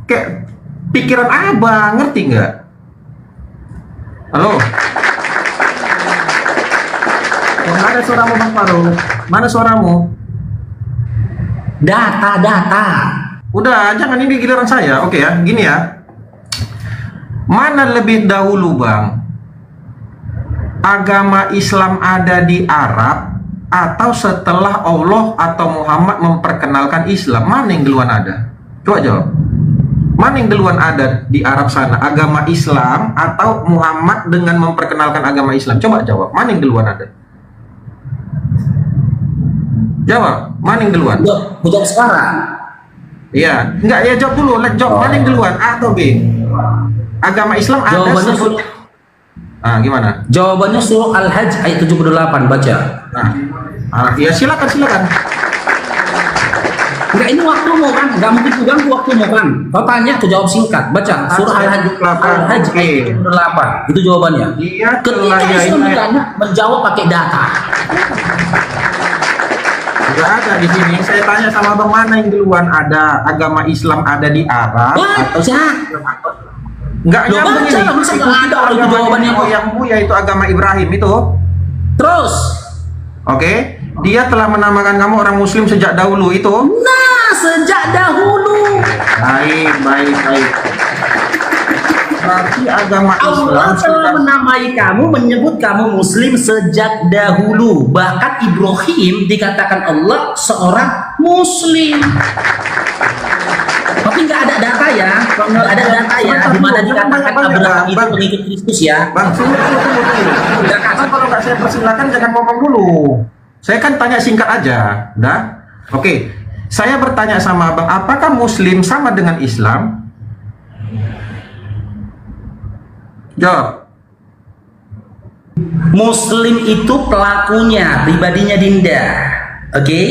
pikiran abang, ngerti nggak? Halo? Mana suaramu Bang Faru? Mana suaramu? Data. Udah, jangan ini giliran saya. Oke ya, gini ya. Mana lebih dahulu Bang? Agama Islam ada di Arab atau setelah Allah atau Muhammad memperkenalkan Islam? Mana yang duluan ada? Coba jawab. Mana yang duluan ada di Arab sana? Agama Islam atau Muhammad dengan memperkenalkan agama Islam? Coba jawab. Mana yang duluan ada? Jawab. Mana yang duluan? Jawab sekarang. Iya. Enggak, ya jawab dulu. Jawab. Mana yang duluan? A atau B? Agama Islam ada sebelum... gimana? Jawabannya surah Al-Hajj ayat 78, baca. Ya silakan. Enggak, ini waktumu kan? Enggak mungkin ganggu waktumu kan? Kau tanya, aku jawab singkat. Baca surah Al-Hajj ayat 78. Itu jawabannya. Ketika Islam ditanya, menjawab pakai data. Enggak ada di sini. Saya tanya sama Bang, mana yang duluan ada agama Islam ada di Arab atau Enggak nyambung ini. Itu jawabannya moyangmu, yaitu agama Ibrahim itu. Terus. Oke. Dia telah menamakan kamu orang Muslim sejak dahulu itu. Nah, sejak dahulu. Baik. Berarti agama Islam Allah telah menamai kamu, menyebut kamu Muslim sejak dahulu. Bahkan Ibrahim dikatakan Allah seorang Muslim. Tapi nggak ada data ya, nggak ada data ya di mana mana dikatakan Abraham itu pengikut Kristus ya? Bang, tunggu. Kalau nggak saya persilakan jangan ngomong dulu. Saya kan tanya singkat aja, dah. Oke, saya bertanya sama abang, apakah Muslim sama dengan Islam? Jawab. Muslim itu pelakunya, pribadinya Dinda. Oke?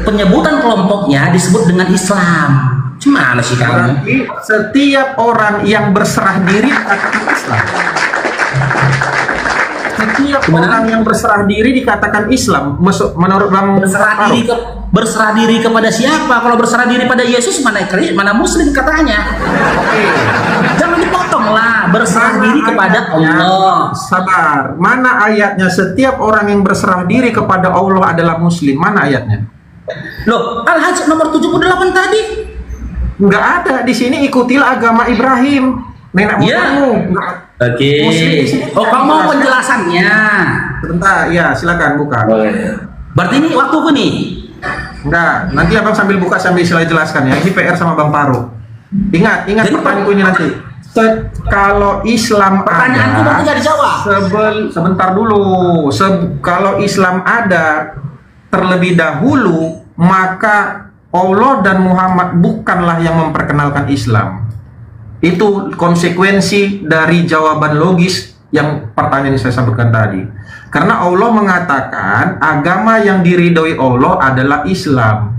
Penyebutan kelompoknya disebut dengan Islam. Gimana sih kamu? Berarti setiap orang yang berserah diri dikatakan Islam. Setiap orang yang berserah diri dikatakan Islam. Menurut Bang berserah diri kepada siapa? Kalau berserah diri pada Yesus mana Muslim katanya? Jangan dipotong lah. Berserah diri kepada Allah. Sabar. Mana ayatnya setiap orang yang berserah diri kepada Allah adalah Muslim? Mana ayatnya? Loh, Al-Hajj nomor 78 tadi. Nggak ada. Di sini ikutilah agama Ibrahim, nenek moyangmu. Oke. Oh, kamu mau penjelasannya? Sebentar, ya silakan buka. Berarti ini waktuku nih. Enggak, nanti abang sambil buka sambil saya jelaskan ya. Ini PR sama Bang Farouk. Ingat pertanyaanku ini nanti. Kalau Islam pertanyaanku berarti nggak dijawab. Sebentar dulu. Kalau Islam ada terlebih dahulu, maka Allah dan Muhammad bukanlah yang memperkenalkan Islam. Itu konsekuensi dari jawaban logis yang pertanyaan yang saya sebutkan tadi. Karena Allah mengatakan agama yang diridhoi Allah adalah Islam.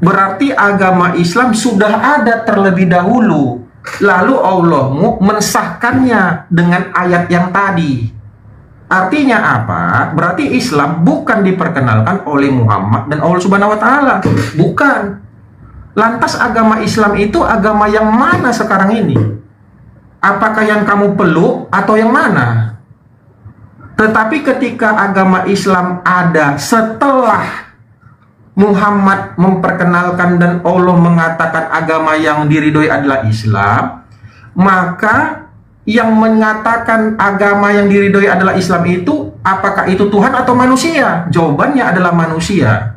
Berarti agama Islam sudah ada terlebih dahulu. Lalu Allah mensahkannya dengan ayat yang tadi. Artinya apa? Berarti Islam bukan diperkenalkan oleh Muhammad dan Allah Subhanahu wa taala. Bukan. Lantas agama Islam itu agama yang mana sekarang ini? Apakah yang kamu peluk atau yang mana? Tetapi ketika agama Islam ada setelah Muhammad memperkenalkan dan Allah mengatakan agama yang diridhoi adalah Islam, maka yang mengatakan agama yang diridhoi adalah Islam itu, apakah itu Tuhan atau manusia? Jawabannya adalah manusia.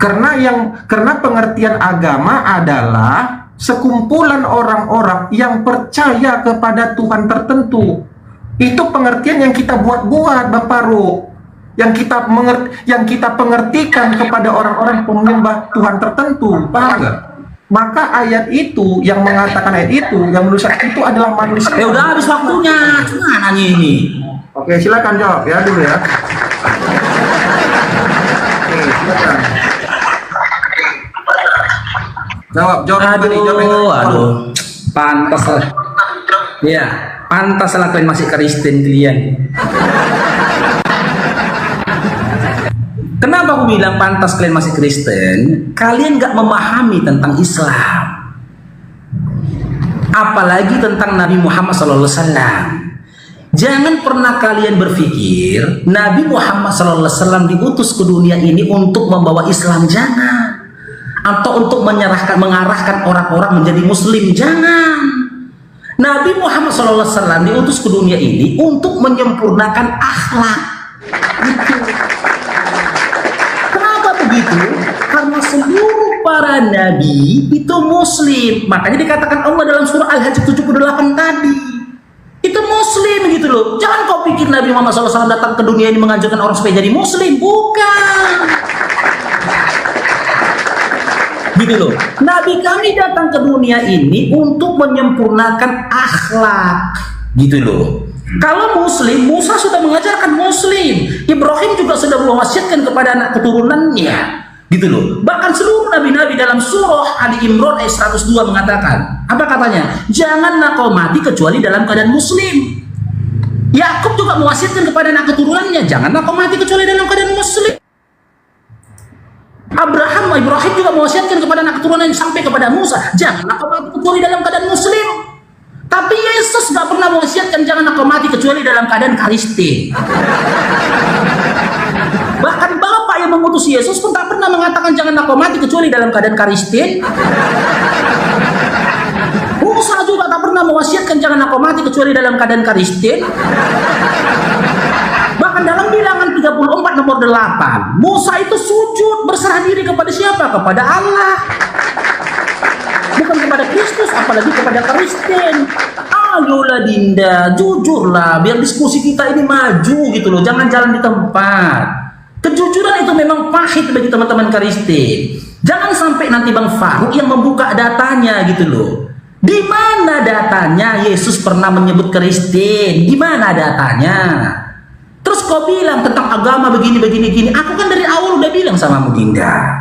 Karena pengertian agama adalah sekumpulan orang-orang yang percaya kepada Tuhan tertentu. Itu pengertian yang kita buat-buat, Bapak Ru. Yang kita pengertikan kepada orang-orang penyembah Tuhan tertentu. Paham nggak? Maka ayat itu yang mengatakan ayat itu, yang menuliskan itu adalah manusia. Ya udah habis waktunya. Cuma nanya ini. Oke, silakan jawab ya dulu ya. Oke, silakan. Jawab. Aduh. Pantas lah. Iya, pantas lah kalian masih Kristen kalian. Kenapa aku bilang pantas kalian masih Kristen? Kalian gak memahami tentang Islam, apalagi tentang Nabi Muhammad SAW. Jangan pernah kalian berpikir Nabi Muhammad SAW diutus ke dunia ini untuk membawa Islam, jangan. Atau untuk mengarahkan orang-orang menjadi Muslim, jangan. Nabi Muhammad SAW diutus ke dunia ini untuk menyempurnakan akhlak. Kenapa begitu? Karena seluruh para nabi itu Muslim. Makanya dikatakan Allah dalam surah Al-Hajj 78 tadi. Itu Muslim gitu loh. Jangan kau pikir Nabi Muhammad SAW datang ke dunia ini mengajarkan orang supaya jadi Muslim. Bukan. Gitu loh. Nabi kami datang ke dunia ini untuk menyempurnakan akhlak. Gitu loh. Kalau Muslim, Musa sudah mengajarkan Muslim. Ibrahim juga sudah mewasiatkan kepada anak keturunannya. Gitu loh. Bahkan seluruh nabi-nabi dalam surah Ali Imran ayat 102 mengatakan, apa katanya? Janganlah kau mati kecuali dalam keadaan Muslim. Yakub juga mewasiatkan kepada anak keturunannya, janganlah kau mati kecuali dalam keadaan Muslim. Ibrahim juga mewasiatkan kepada anak keturunannya sampai kepada Musa, janganlah kau mati kecuali dalam keadaan Muslim. Tapi Yesus gak pernah mewasiatkan janganlah kau mati kecuali dalam keadaan Kristen. Bahkan Bapak yang mengutus Yesus pun tak pernah mengatakan janganlah kau mati kecuali dalam keadaan Kristen. Musa juga tak pernah mewasiatkan janganlah kau mati kecuali dalam keadaan Kristen. Bahkan dalam Bilangan 34 nomor 8, Musa itu sujud berserah diri kepada siapa? Kepada Allah, bukan kepada Kristus. Yesus, apalagi kepada Kristen. Ayolah Dinda, jujurlah, biar diskusi kita ini maju gitu loh, jangan jalan di tempat. Kejujuran itu memang pahit bagi teman-teman Kristen. Jangan sampai nanti Bang Faruk yang membuka datanya gitu loh. Di mana datanya Yesus pernah menyebut Kristen? Di mana datanya? Terus kau bilang tentang agama begini. Aku kan dari awal udah bilang sama Dinda.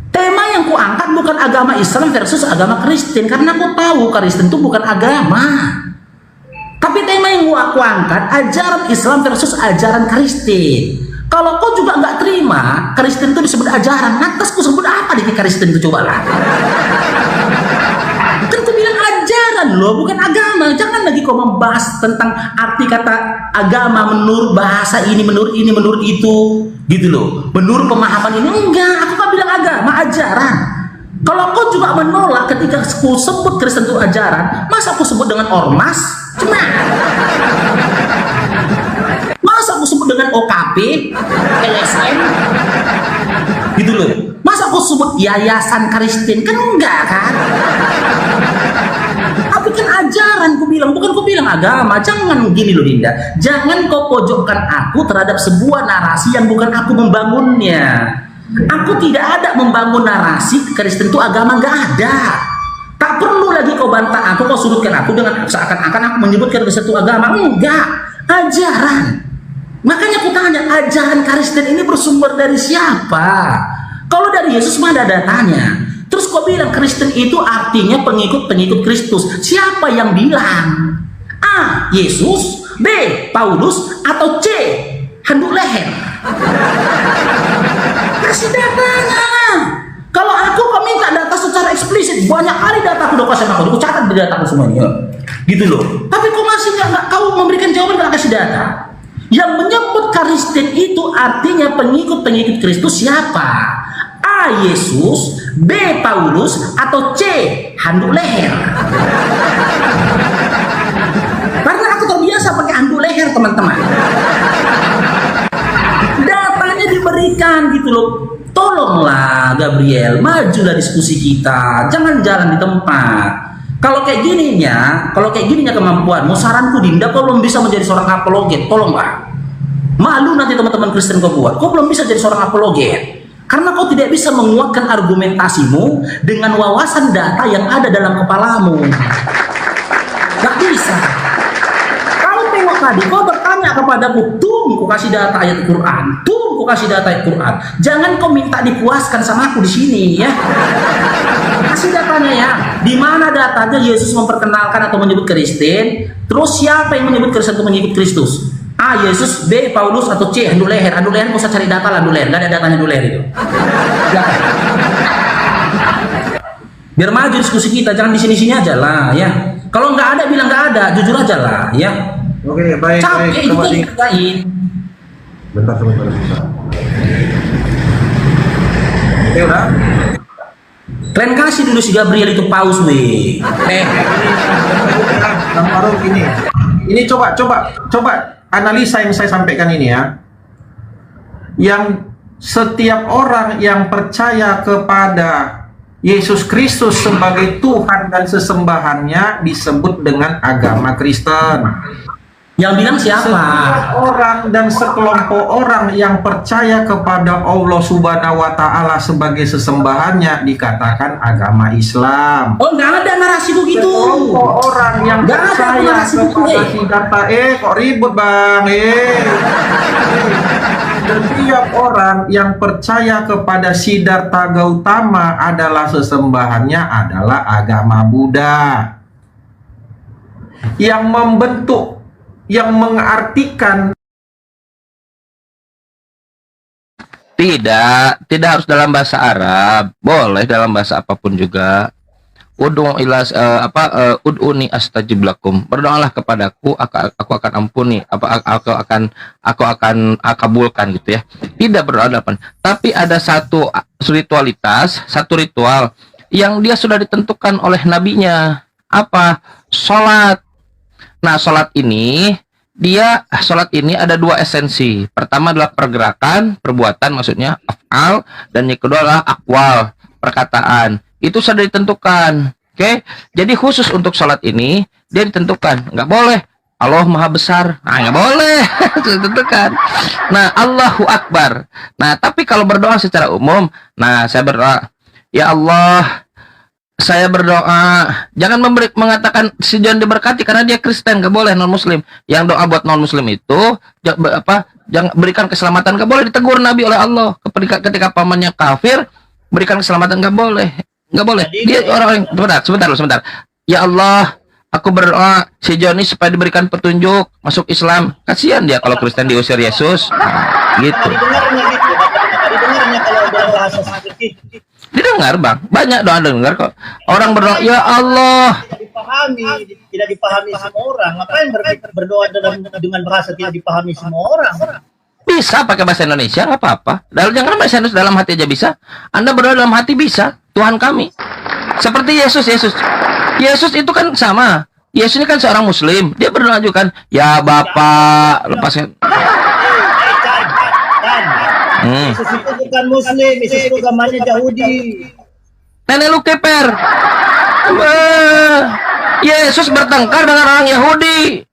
Tema yang ku angkat bukan agama Islam versus agama Kristen, karena aku tahu Kristen itu bukan agama. Tapi tema yang aku angkat ajaran Islam versus ajaran Kristen. Kalau kau juga nggak terima Kristen itu disebut ajaran, lantas ku sebut apa di Kristen itu, coba lah. Kan ku bilang ajaran loh, bukan agama. Jangan lagi kau membahas tentang arti kata agama menurut bahasa ini, menurut itu, gitu loh. Menurut pemahaman ini, enggak. Aku kan bilang agama, ajaran. Kalau kau juga menolak ketika aku sebut Kristen itu ajaran, masa aku sebut dengan ormas? Cuma. Masa aku sebut dengan OKP, LSM, gitu loh. Masa aku sebut yayasan Kristen? Kan enggak kan? Tapi kan ajaran ku bilang, bukan ku bilang agama. Jangan gini loh Dinda, jangan kau pojokkan aku terhadap sebuah narasi yang bukan aku membangunnya. Aku tidak ada membangun narasi Kristen itu agama, nggak ada. Tak perlu lagi kau bantah aku, kau sudutkan aku dengan seakan-akan aku menyebutkan Kristen itu agama. Enggak, ajaran. Makanya aku tanya, ajaran Kristen ini bersumber dari siapa? Kalau dari Yesus mah ada datanya. Terus kau bilang Kristen itu artinya pengikut-pengikut Kristus. Siapa yang bilang? A. Yesus, B. Paulus, atau C. Handuk leher? Kasih datanya. Kalau aku kau minta data secara eksplisit, banyak kali data aku udah kasih aku, aku catat di data aku semuanya, gitu loh. Tapi kau masih nggak kau memberikan jawaban, nggak kasih data. Yang menyebut Kristen itu artinya pengikut-pengikut Kristus siapa? A. Yesus, B. Paulus, atau C. Handuk leher? Karena aku terbiasa pakai handuk leher, teman-teman. Datanya diberikan gitu loh. Tolonglah Gabriel, majulah diskusi kita, jangan jalan di tempat. Kalau kayak gininya kemampuanmu, saranku Dinda, kau belum bisa menjadi seorang apologet, tolonglah. Malu nanti teman-teman Kristen kau buat, kau belum bisa jadi seorang apologet. Karena kau tidak bisa menguatkan argumentasimu dengan wawasan data yang ada dalam kepalamu. Gak bisa. Kau tengok tadi, kau bertanya kepadaku, kau kasih data ayat Quran, kau kasih data ayat Quran. Jangan kau minta dipuaskan sama aku di sini ya. Kasih datanya ya. Di mana datanya Yesus memperkenalkan atau menyebut Kristen? Terus siapa yang menyebut Kristen itu mengikut Kristus? A. Yesus, B. Paulus, atau C. Handuk leher? Handuk leher nggak usah cari data lah, handuk leher. Gak ada datanya handuk leher itu. Biar maju diskusi kita, jangan di sini-sini aja lah ya. Kalau nggak ada bilang nggak ada, jujur aja lah ya. Oke, baik. Capek itu dikerjain. Bentar. Oke, udah. Kalian kasih dulu si Gabriel itu paus weh. Bang Faruk ini coba analisa yang saya sampaikan ini ya. Yang setiap orang yang percaya kepada Yesus Kristus sebagai Tuhan dan sesembahannya disebut dengan agama Kristen. Yang bilang siapa? Setiap orang dan sekelompok orang yang percaya kepada Allah Subhanahu wa Ta'ala sebagai sesembahannya dikatakan agama Islam. Oh, nggak ada narasi begitu. Sekelompok orang yang percaya kepada Siddhartha, kok ribut bang? Setiap orang yang percaya kepada Siddhartha Gautama adalah sesembahannya adalah agama Buddha. Yang membentuk, yang mengartikan tidak harus dalam bahasa Arab, boleh dalam bahasa apapun juga. Ud'uni astajib lakum, berdoalah kepadaku, aku akan ampuni, aku akan kabulkan gitu ya. Tidak berdoa depan, tapi ada satu ritualitas, satu ritual yang dia sudah ditentukan oleh nabinya, apa? Sholat. Nah, sholat ini ada dua esensi. Pertama adalah pergerakan, perbuatan maksudnya af'al, dan yang kedua adalah akwal, perkataan. Itu sudah ditentukan. Oke, jadi khusus untuk sholat ini dia ditentukan, nggak boleh Allah Maha Besar, nah nggak boleh, ditentukan. Nah, Allahu Akbar. Nah, tapi kalau berdoa secara umum, nah saya berdoa, ya Allah, saya berdoa, jangan mengatakan si John diberkati karena dia Kristen, nggak boleh, non Muslim. Yang doa buat non Muslim itu jangan berikan keselamatan, nggak boleh, ditegur Nabi oleh Allah. Ketika pamannya kafir, berikan keselamatan, nggak boleh. Nggak boleh. Dia orang sebentar. Ya Allah, aku berdoa si Joni supaya diberikan petunjuk masuk Islam. Kasihan dia kalau Kristen diusir Yesus. Gitu. Didengar, Bang. Banyak doa dengar kok. Orang berdoa, ya Allah. Tidak dipahami semua orang. Ngapain berdoa dengan bahasa tidak dipahami semua orang? Bisa pakai bahasa Indonesia, nggak apa-apa. Jangan bahasa Indonesia, dalam hati aja bisa. Anda berdoa dalam hati bisa. Tuhan kami. Seperti Yesus. Yesus itu kan sama. Yesus ini kan seorang Muslim. Dia berdoa juga kan, ya Bapak, lepaskan. Yesus itu bukan Muslim. Yesus itu agamanya Yahudi. Nenek lu keper. Yesus bertengkar dengan orang Yahudi.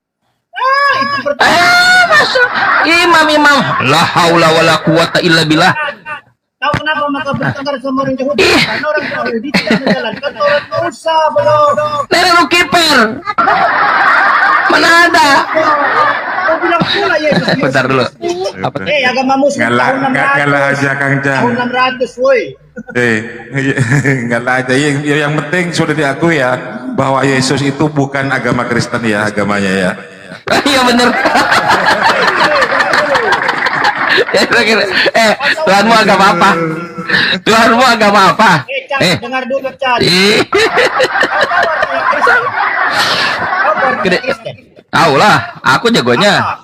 Imam. La haula wala quwata illa billah. Tahu kenapa maka bertengkar sama orang Yahudi? Karena orang Yahudi tidak menjalankan Taurat Musa, bodoh. Nenek lu kiper. Mana ada? Kau bilang pula Yesus. Bentar dulu. Agama Muslim tahun 600. Ngalah aja Kang Jan. Tahun 600, woi. Ngalah aja. Yang penting sudah diakui ya bahwa Yesus itu bukan agama Kristen ya, agamanya ya. Iya bener. Tuhanmu agama apa? Tuhanmu agama apa? Dengar dulu, Chan. Tahu lah, aku jagonya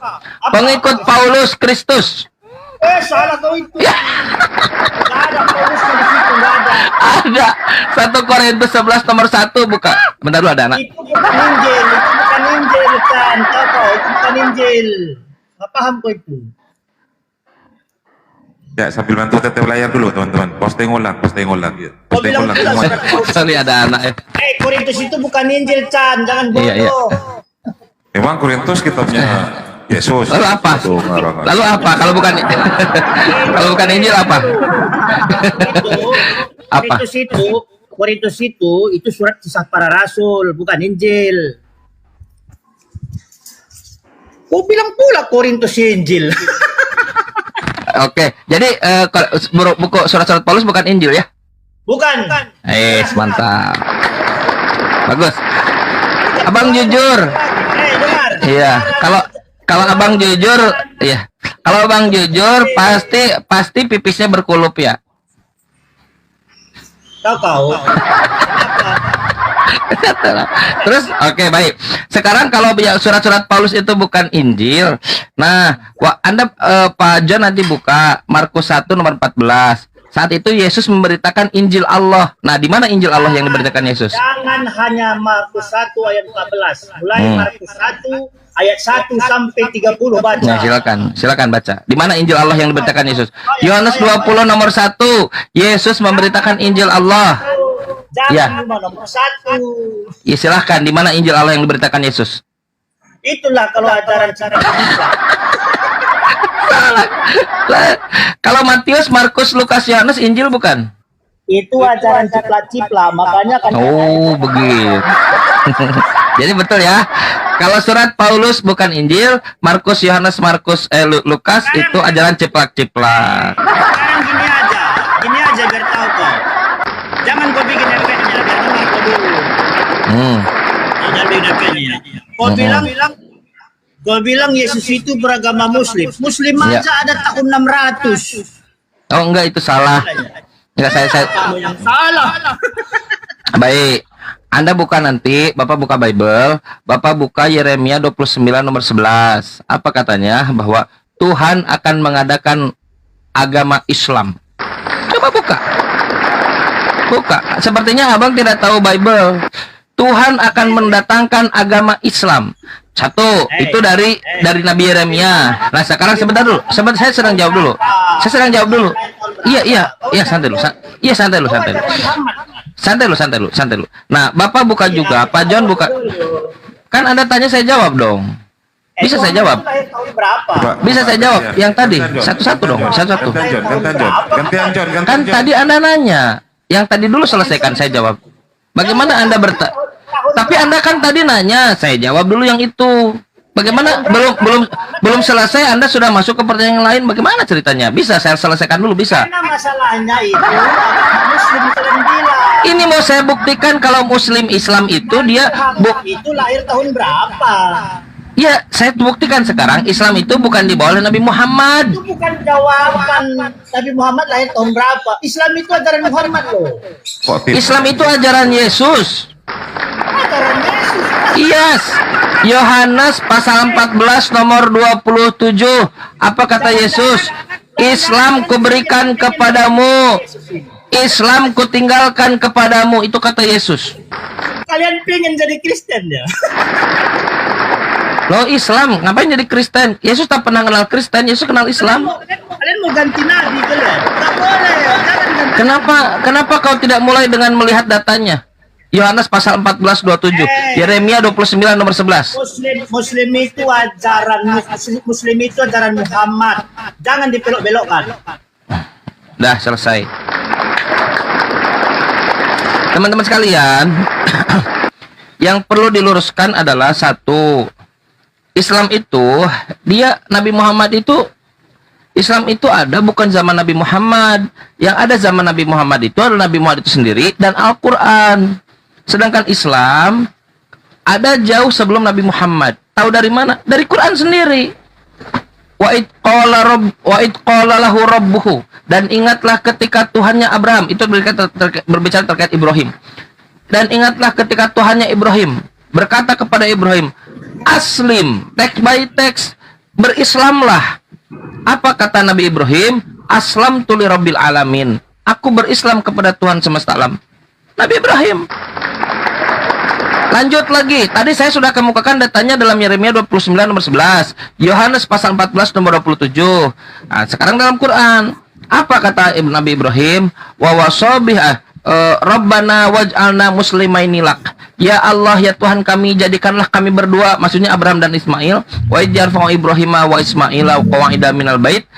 pengikut Paulus Kristus. Salah kau itu. Nggak ada Paulusnya di situ, nggak ada. Ada 1 Korintus 11 nomor 1 buka. Bentar dulu, ada anak. Itu bukan Injil, Chan. Tahu kau, itu bukan Injil. Nggak paham kau itu. Ya, sambil bantu tetep layar dulu teman-teman. Posting ulang ya. Posting ulang semuanya. Sorry ada anak ya. Korintus itu bukan Injil, Chan. Jangan bodoh. Iya. Memang Korintus kitabnya Yesus. Lalu apa? Lalu apa? Kalau bukan Injil apa? Apa? Korintus itu surat kisah para rasul, bukan Injil. Kau bilang pula Korintus Injil. Oke, jadi buku surat-surat Paulus bukan Injil ya? Bukan. Mantap. Bagus. Abang jujur. Iya, kalau abang jujur, iya. Kalau abang jujur pasti pipisnya berkulup ya. Tahu. Terus oke, baik. Sekarang kalau surat-surat Paulus itu bukan Injil. Nah, Anda Pak John nanti buka Markus 1 nomor 14. Saat itu Yesus memberitakan Injil Allah. Nah, di mana Injil Allah yang diberitakan Yesus? Jangan hanya Markus 1 ayat 14. Mulai Markus 1 ayat 1 sampai 30 baca. Nah, silakan baca. Di mana Injil Allah yang diberitakan Yesus? Yohanes 20 nomor 1. Yesus memberitakan Injil Allah. Jangan nomor 1. Ya, silahkan. Di mana Injil Allah yang diberitakan Yesus? Itulah kalau ajaran cara Kalau Matius, Markus, Lukas, Yohanes Injil bukan? Itu ajaran cipla-cipla, makanya kan. Oh, begitu. Jadi betul ya. Kalau surat Paulus bukan Injil, Markus, Yohanes, Lukas itu ajaran ciplak-ciplak. Sekarang gini aja biar tahu kau. Jangan kau bikin efeknya, biar dengar kau dulu. Jangan bikin efeknya. Kau bilang Yesus itu beragama Muslim. Muslim aja ada tahun 600. Oh enggak, itu salah. Enggak, saya Kamu yang salah. Baik. Anda buka nanti, Bapak buka Bible, Bapak buka Yeremia 29 nomor 11. Apa katanya? Bahwa Tuhan akan mengadakan agama Islam. Coba buka. Sepertinya Abang tidak tahu Bible. Tuhan akan mendatangkan agama Islam. Satu, itu dari Nabi Yeremia. Nah, sekarang sebentar dulu. Saya sedang jawab dulu. Iya, santai dulu. Santai lu. Nah, Bapak buka juga, Pak John buka. Kan Anda tanya saya jawab dong. Bisa saya jawab? Bisa saya jawab yang tadi satu-satu dong, satu-satu. Gantian John. Kan tadi Anda nanya, yang tadi dulu selesaikan saya jawab. Bagaimana Anda Tapi Anda kan tadi nanya, saya jawab dulu yang itu. Bagaimana belum selesai Anda sudah masuk ke pertanyaan yang lain? Bagaimana ceritanya? Bisa saya selesaikan dulu, bisa. Karena masalahnya itu Muslim bilang. Ini mau saya buktikan kalau Muslim Islam itu dia itu lahir tahun berapa? Ya, saya buktikan sekarang Islam itu bukan dibawa oleh Nabi Muhammad. Itu bukan jawaban Nabi Muhammad lahir tahun berapa. Islam itu ajaran Muhammad loh. Islam itu ajaran Yesus. Ajaran Yesus. Yes. Yohanes pasal 14 nomor 27. Apa kata Yesus? Islam kuberikan kepadamu. Islam kutinggalkan kepadamu. Itu kata Yesus. Kalian pengen jadi Kristen ya? Loh, Islam ngapain jadi Kristen? Yesus tak pernah kenal Kristen, Yesus kenal Islam. Kalian mau ganti nabi kalian? Nggak boleh. Kenapa kau tidak mulai dengan melihat datanya? Yohanes pasal 14:27, Yeremia 29 nomor 11. Muslim itu ajaran Muhammad. Jangan dipelok-belokkan. Dah selesai. Teman-teman sekalian, yang perlu diluruskan adalah satu. Islam itu, Nabi Muhammad itu, Islam itu ada bukan zaman Nabi Muhammad. Yang ada zaman Nabi Muhammad itu adalah Nabi Muhammad itu sendiri dan Al-Quran. Sedangkan Islam ada jauh sebelum Nabi Muhammad. Tahu dari mana? Dari Quran sendiri. Wa id qala lahu rabbuhu. Dan ingatlah ketika Tuhannya Abraham. Itu berbicara terkait Ibrahim. Dan ingatlah ketika Tuhannya Ibrahim berkata kepada Ibrahim, aslim, text by text, berislamlah. Apa kata Nabi Ibrahim? Aslamtu li rabbil alamin. Aku berislam kepada Tuhan semesta alam. Nabi Ibrahim. Lanjut lagi. Tadi saya sudah kemukakan datanya dalam Yeremia 29 nomor 11, Yohanes pasal 14 nomor 27. Nah, sekarang dalam Quran, apa kata Nabi Ibrahim? Wa wasabiha Rabbana waj'alna muslimaini lak. Ya Allah, ya Tuhan kami, jadikanlah kami berdua, maksudnya Abraham dan Ismail, wa ij'al Ibrahim wa Ismaila qawaida minal bait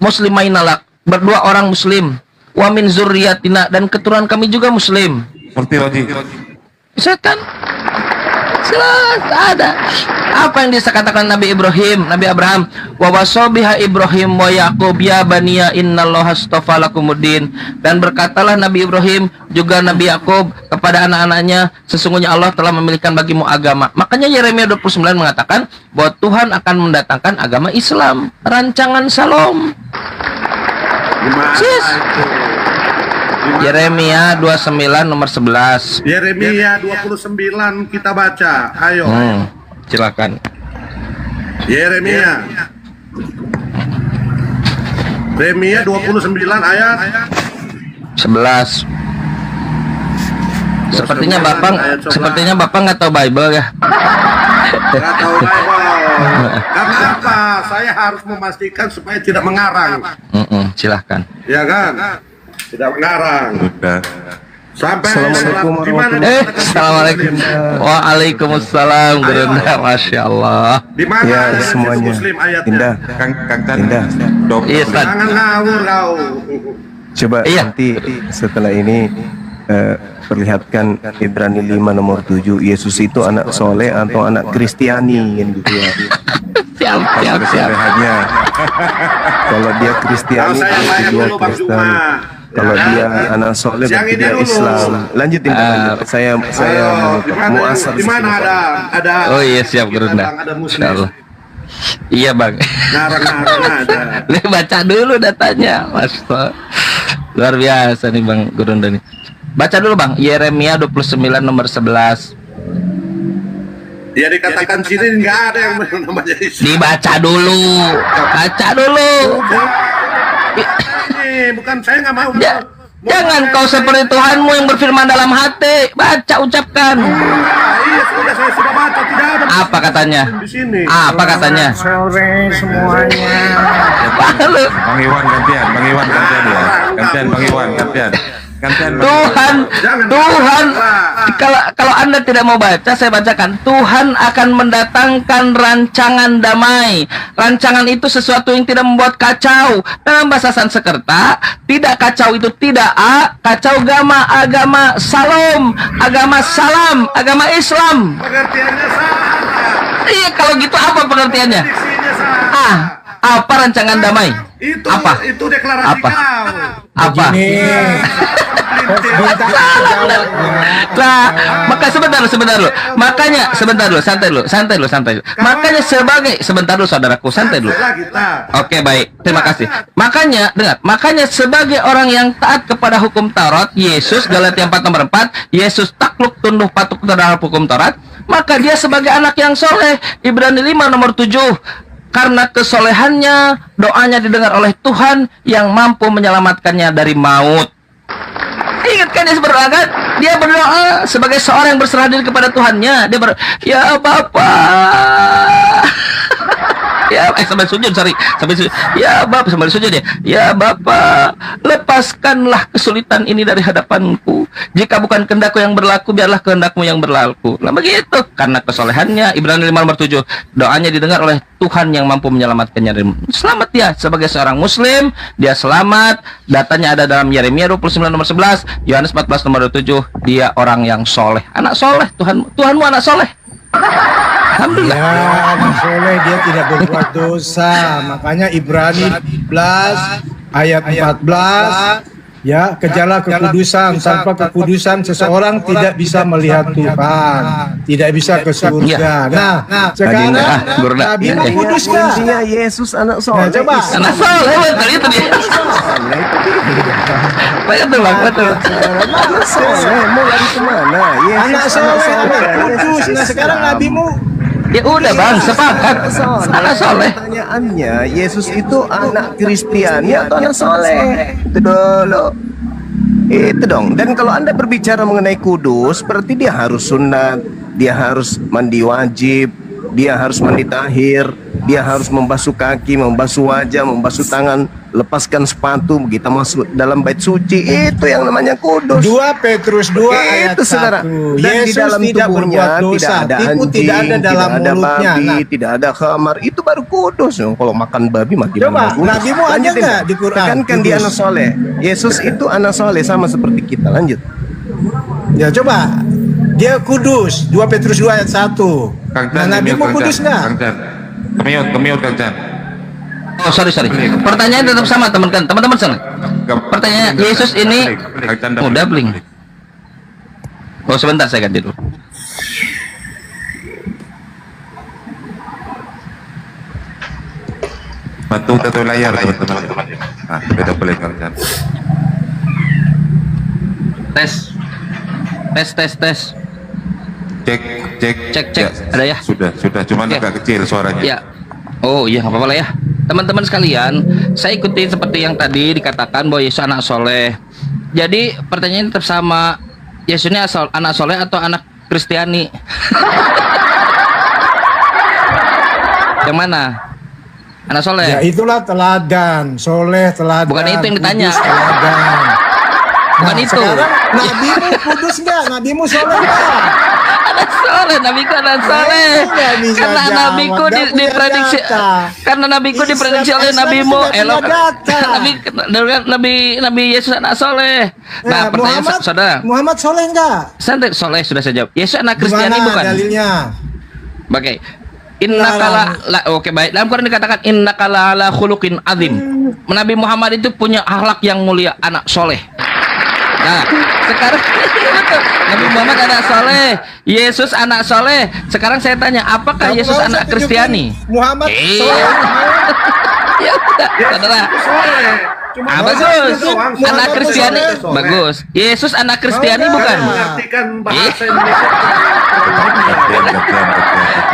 muslimaina lak, berdua orang muslim, wa min zurriyatina, dan keturunan kami juga muslim. Seperti Roji. Bisa kan? Jelas ada. Apa yang dikatakan Nabi Ibrahim, Nabi Abraham, wa wasabiha Ibrahim wa Yaqub ya baniya innallaha astafa lakumuddin. Dan berkatalah Nabi Ibrahim juga Nabi Yakub kepada anak-anaknya, sesungguhnya Allah telah memilihkan bagimu agama. Makanya Yeremia 29 mengatakan bahwa Tuhan akan mendatangkan agama Islam, rancangan Salom. Yeremia 29 nomor 11. Yeremia 29 kita baca. Ayo. Silakan. Yeremia 29 ayat 11. Sepertinya Bapak nggak tahu Bible ya. Nggak tahu Bible. Karena apa? Saya harus memastikan supaya tidak mengarang. Silahkan. Ya kan? Tidak mengarang. Sampai Assalamualaikum warahmatullahi wabarakatuh. Assalamualaikum. Waalaikumsalam. Gurunda, masya Allah. Di mana Ya, ayat semuanya. Muslim ayatnya? Indah. Kang Tan. Indah. Iya, Ustaz. Jangan ngawur kau. Coba nanti setelah ini perlihatkan Ibrani 5 nomor 7. Yesus itu anak soleh atau anak Kristiani gitu ya. Siap. Kalau dia Kristiani, dia Kristen. Kalau dia anak soleh, berarti dia Islam. Lanjutin, saya mau asal. Di mana ada? Oh iya, siap Gurunda. Insyaallah. Iya bang. Ngarang-ngarang ada. Baca dulu datanya, Mas. Luar biasa nih bang Gurunda nih. Baca dulu bang, Yeremia 29 nomor 11. Ya dikatakan sini nggak ada yang namanya Islam. Dibaca dulu, baca dulu. Bukan saya nggak mau. Jangan kau seperti Tuhanmu yang berfirman dalam hati. Baca, ucapkan. Iya, saya sudah baca, tidak ada. Apa katanya? Di sini. Apa katanya? Sore semuanya. Lalu. Bang Iwan gantian ya. Gantian Bang Iwan gantian. Tuhan, kalau Anda tidak mau baca, saya bacakan. Tuhan akan mendatangkan rancangan damai. Rancangan itu sesuatu yang tidak membuat kacau. Dalam bahasa Sanskerta, tidak kacau itu tidak kacau agama salam, agama Islam. Pengertiannya salah. Iya, kalau gitu apa pengertiannya? Apa rancangan damai? Itu deklarasi kau. Apa? Nah, maka sebentar loh. Makanya sebentar loh, santai loh. Makanya sebentar loh saudaraku, santai dulu. Oke, baik. Terima kasih. Makanya sebagai orang yang taat kepada hukum Taurat, Yesus Galatia 4 nomor 4, Yesus takluk tunduk patuh terhadap hukum Taurat, maka dia sebagai anak yang soleh. Ibrani 5 nomor 7, karena kesolehannya, doanya didengar oleh Tuhan yang mampu menyelamatkannya dari maut. Ingat kan dia berdoa kan? Dia berdoa sebagai seorang yang berserah diri kepada Tuhannya. Dia berdoa, ya Bapa. Sampai sujud. Ya Bapa, sampai sujud dia. Ya Bapa, lepaskanlah kesulitan ini dari hadapanku. Jika bukan kehendakku yang berlaku, biarlah kehendakmu yang berlaku. Nah begitu. Karena kesolehannya, Ibrani 5 nomor 7, doanya didengar oleh Tuhan yang mampu menyelamatkannya dari selamat dia sebagai seorang muslim, dia selamat. Datanya ada dalam Yeremia 29 nomor 11, Yohanes 14 nomor 27, dia orang yang soleh. Anak soleh, Tuhanmu anak soleh. Alhamdulillah. Ya, anak soleh dia tidak berbuat dosa. Makanya Ibrani 11 ayat 14, ya, kejarlah kekudusan. Tanpa kekudusan seseorang tidak bisa melihat Tuhan, tidak bisa ke surga. Nah, sekarang Nabi mau kudus nggak? Intinya Yesus anak soleh. Nah, coba. Anak soleh, betul itu dia. Betul. Anak soleh, mau lari kemana? Anak soleh, anak kudus. Nah, sekarang Nabi mau. Ya udah bang, sepakat. Anak soleh. Pertanyaannya, Yesus itu anak Kristiani atau anak soleh? Itu dulu. Itu dong. Dan kalau Anda berbicara mengenai kudus, berarti dia harus sunat, dia harus mandi wajib, dia harus mandi tahir, dia harus membasuh kaki, membasuh wajah, membasuh tangan, lepaskan sepatu, begitu masuk dalam bait suci. Itu yang namanya kudus. 2 Petrus 2 ayat 1. Dan di dalam tidak tubuhnya berbuat dosa, tidak ada tipu anjing, tidak ada dalam tidak ada mulutnya. babi, Nah, tidak ada khamar. Itu baru kudus. Kalau makan babi mati. coba, Nabi mu ada nggak di Quran? Kan dia anak soleh. Yesus itu anak soleh sama seperti kita. Lanjut. Ya coba, dia kudus. 2 Petrus 2 ayat 1. Nah, Nabi mu kudus nggak? Kemiut Kang Chan. Oh sorry. Pertanyaan tetap sama teman-teman sana. Pertanyaannya, Yesus ini udah bling. Oh sebentar saya ganti dulu. Bantu satu layar teman-teman. Nah, beda boleh Kang Chan. Tes. Cek. Ya, Ada ya? Sudah. Cuman agak kecil suaranya. Ya. Oh iya, nggak apa-apa lah ya. Teman-teman sekalian, saya ikuti seperti yang tadi dikatakan bahwa Yesus anak soleh. Jadi pertanyaan tetap sama, Yesus ini anak soleh atau anak Kristiani? Yang mana? Anak soleh? Ya itulah teladan, soleh teladan. Bukan itu yang ditanya. Kudus, teladan. Bukan itu. Sekarang Nabimu kudus nggak? Nabimu soleh nggak? Anak soleh, nabiku anak soleh. Karena nabiku diprediksi, karena nabiku diprediksi oleh nabimu. Nabi Yesus anak soleh. Nah, pertanyaan saudara. Muhammad soleh nggak? Santai, soleh sudah saya jawab. Yesus anak Kristiani bukan? Dalilnya? Oke. Oke baik. Dalam Quran dikatakan innakala ala khuluqin azim. Nabi Muhammad itu punya akhlak yang mulia, anak soleh. Nah, sekarang Nabi Muhammad anak soleh, Yesus anak soleh. Sekarang saya tanya, apakah Yesus anak Kristiani? Muhammad soleh. Ya udah, saudara. Bagus. Anak Kristiani bagus. Yesus anak Kristiani bukan? Mengartikan bahasa Indonesia.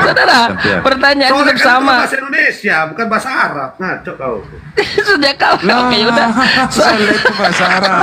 Saudara, pertanyaan tetap sama. Bahasa Indonesia, bukan bahasa Arab. Ngaco kau. Sejak kapan? Oke, udah. Soalnya itu bahasa Arab.